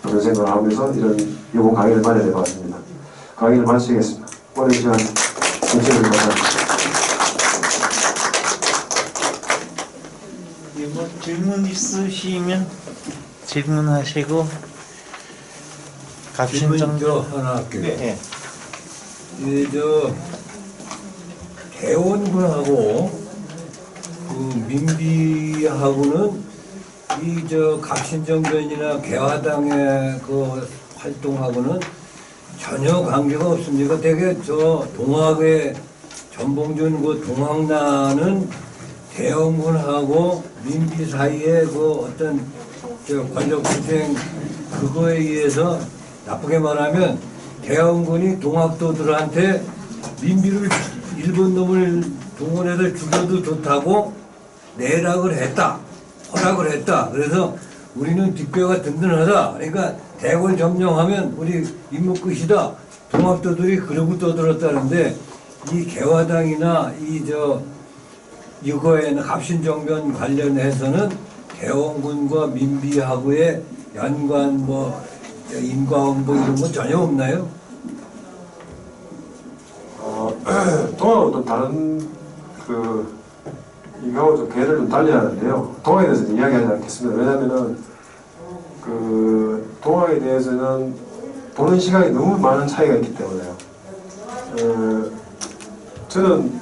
그런 생각을 하면서 이런 요번 강의를 마련해 봤습니다. 강의를 마치겠습니다. 오랜 시간 청취해 주셔서 감사합니다. 질문 있으시면 질문하시고. 갑신정 하나 할게요. 네. 대원군하고 그 민비하고는 갑신정변이나 개화당의 그 활동하고는 전혀 관계가 없습니까? 되게 동학의 전봉준 그 동학나는 대원군하고 민비 사이에 그 어떤 권력 투쟁 그거에 의해서 나쁘게 말하면 대원군이 동학도들한테 민비를 일본 놈을 동원해서 죽여도 좋다고 내락을 했다, 허락을 했다. 그래서 우리는 뒷배가 든든하다. 그러니까 대궐 점령하면 우리 임무 끝이다. 동학도들이 그러고 떠들었다는데 이 개화당이나 이거에는 갑신정변 관련해서는 개원군과 민비하고의 연관 인과응 이런 건 전혀 없나요? 동학은 또 다른 이거하고 좀 궤를 좀 달리 하는데요. 동학에 대해서는 이야기하지 않겠습니다. 왜냐하면은 동학에 대해서는 보는 시각이 너무 많은 차이가 있기 때문에요. 저는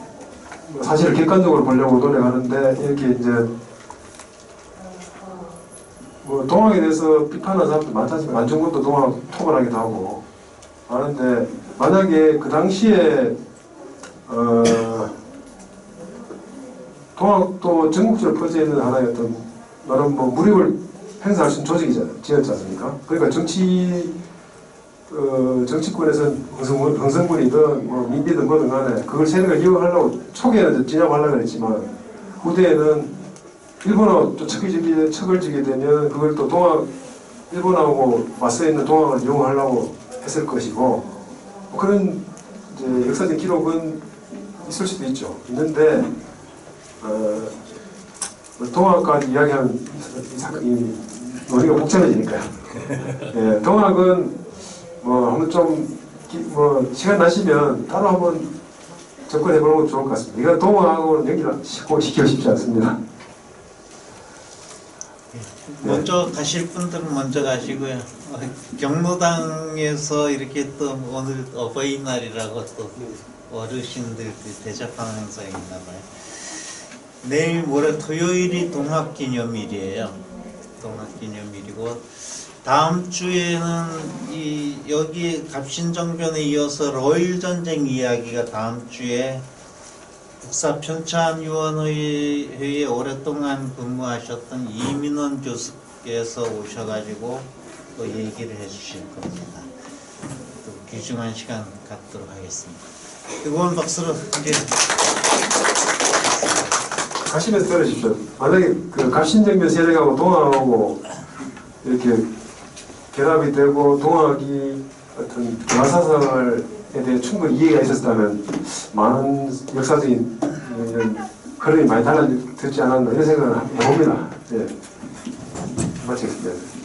사실 객관적으로 보려고 노력하는데 이렇게 이제 동학에 대해서 비판하는 사람도 많다지만 안중근도 동학 토벌하기도 하고 하는데 만약에 그 당시에 동학도 전국적으로 퍼져 있는 하나의 어떤 나름 무력을 행사할 수 있는 조직이지 않습니까? 그러니까 정치권에서는 흥성군이든 민비든 뭐든 간에 그걸 세력을 이용하려고 초기에는 진압하려고 그랬지만 후대에는 일본하고 또 척을 지게 되면 그걸 또 일본하고 맞서 있는 동학을 이용하려고 했을 것이고 그런 이제 역사적 기록은 있을 수도 있는데 동학까지 이야기하면 이 논의가 복잡해지니까요. 예, 동학은 한번 좀 시간 나시면 따로 한번 접근해보는 것도 좋을 것 같습니다. 이거 동학하고는 연기를 시키고 싶지 않습니다. 먼저 가실 분들은 먼저 가시고요. 경로당에서 이렇게 또 오늘 어버이날이라고 또 어르신들 대접하는 행사가 있나 봐요. 내일 모레 토요일이 동학기념일이에요. 동학기념일이고 다음 주에는 여기 갑신정변에 이어서 러일 전쟁 이야기가 다음 주에 북사 편찬위원회에 오랫동안 근무하셨던 이민원 교수께서 오셔가지고 또 얘기를 해주실 겁니다. 또 귀중한 시간 갖도록 하겠습니다. 뜨거운 박수로 이제 가시면서 들으십시오. 만약에 갑신정변 세력하고 동학하고 이렇게 결합이 되고 동학이 어떤 개화사상에 대해 충분히 이해가 있었다면 많은 역사적인 이런 흐름이 많이 달라졌지 않았나 이런 생각을 해봅니다. 예. 마치겠습니다.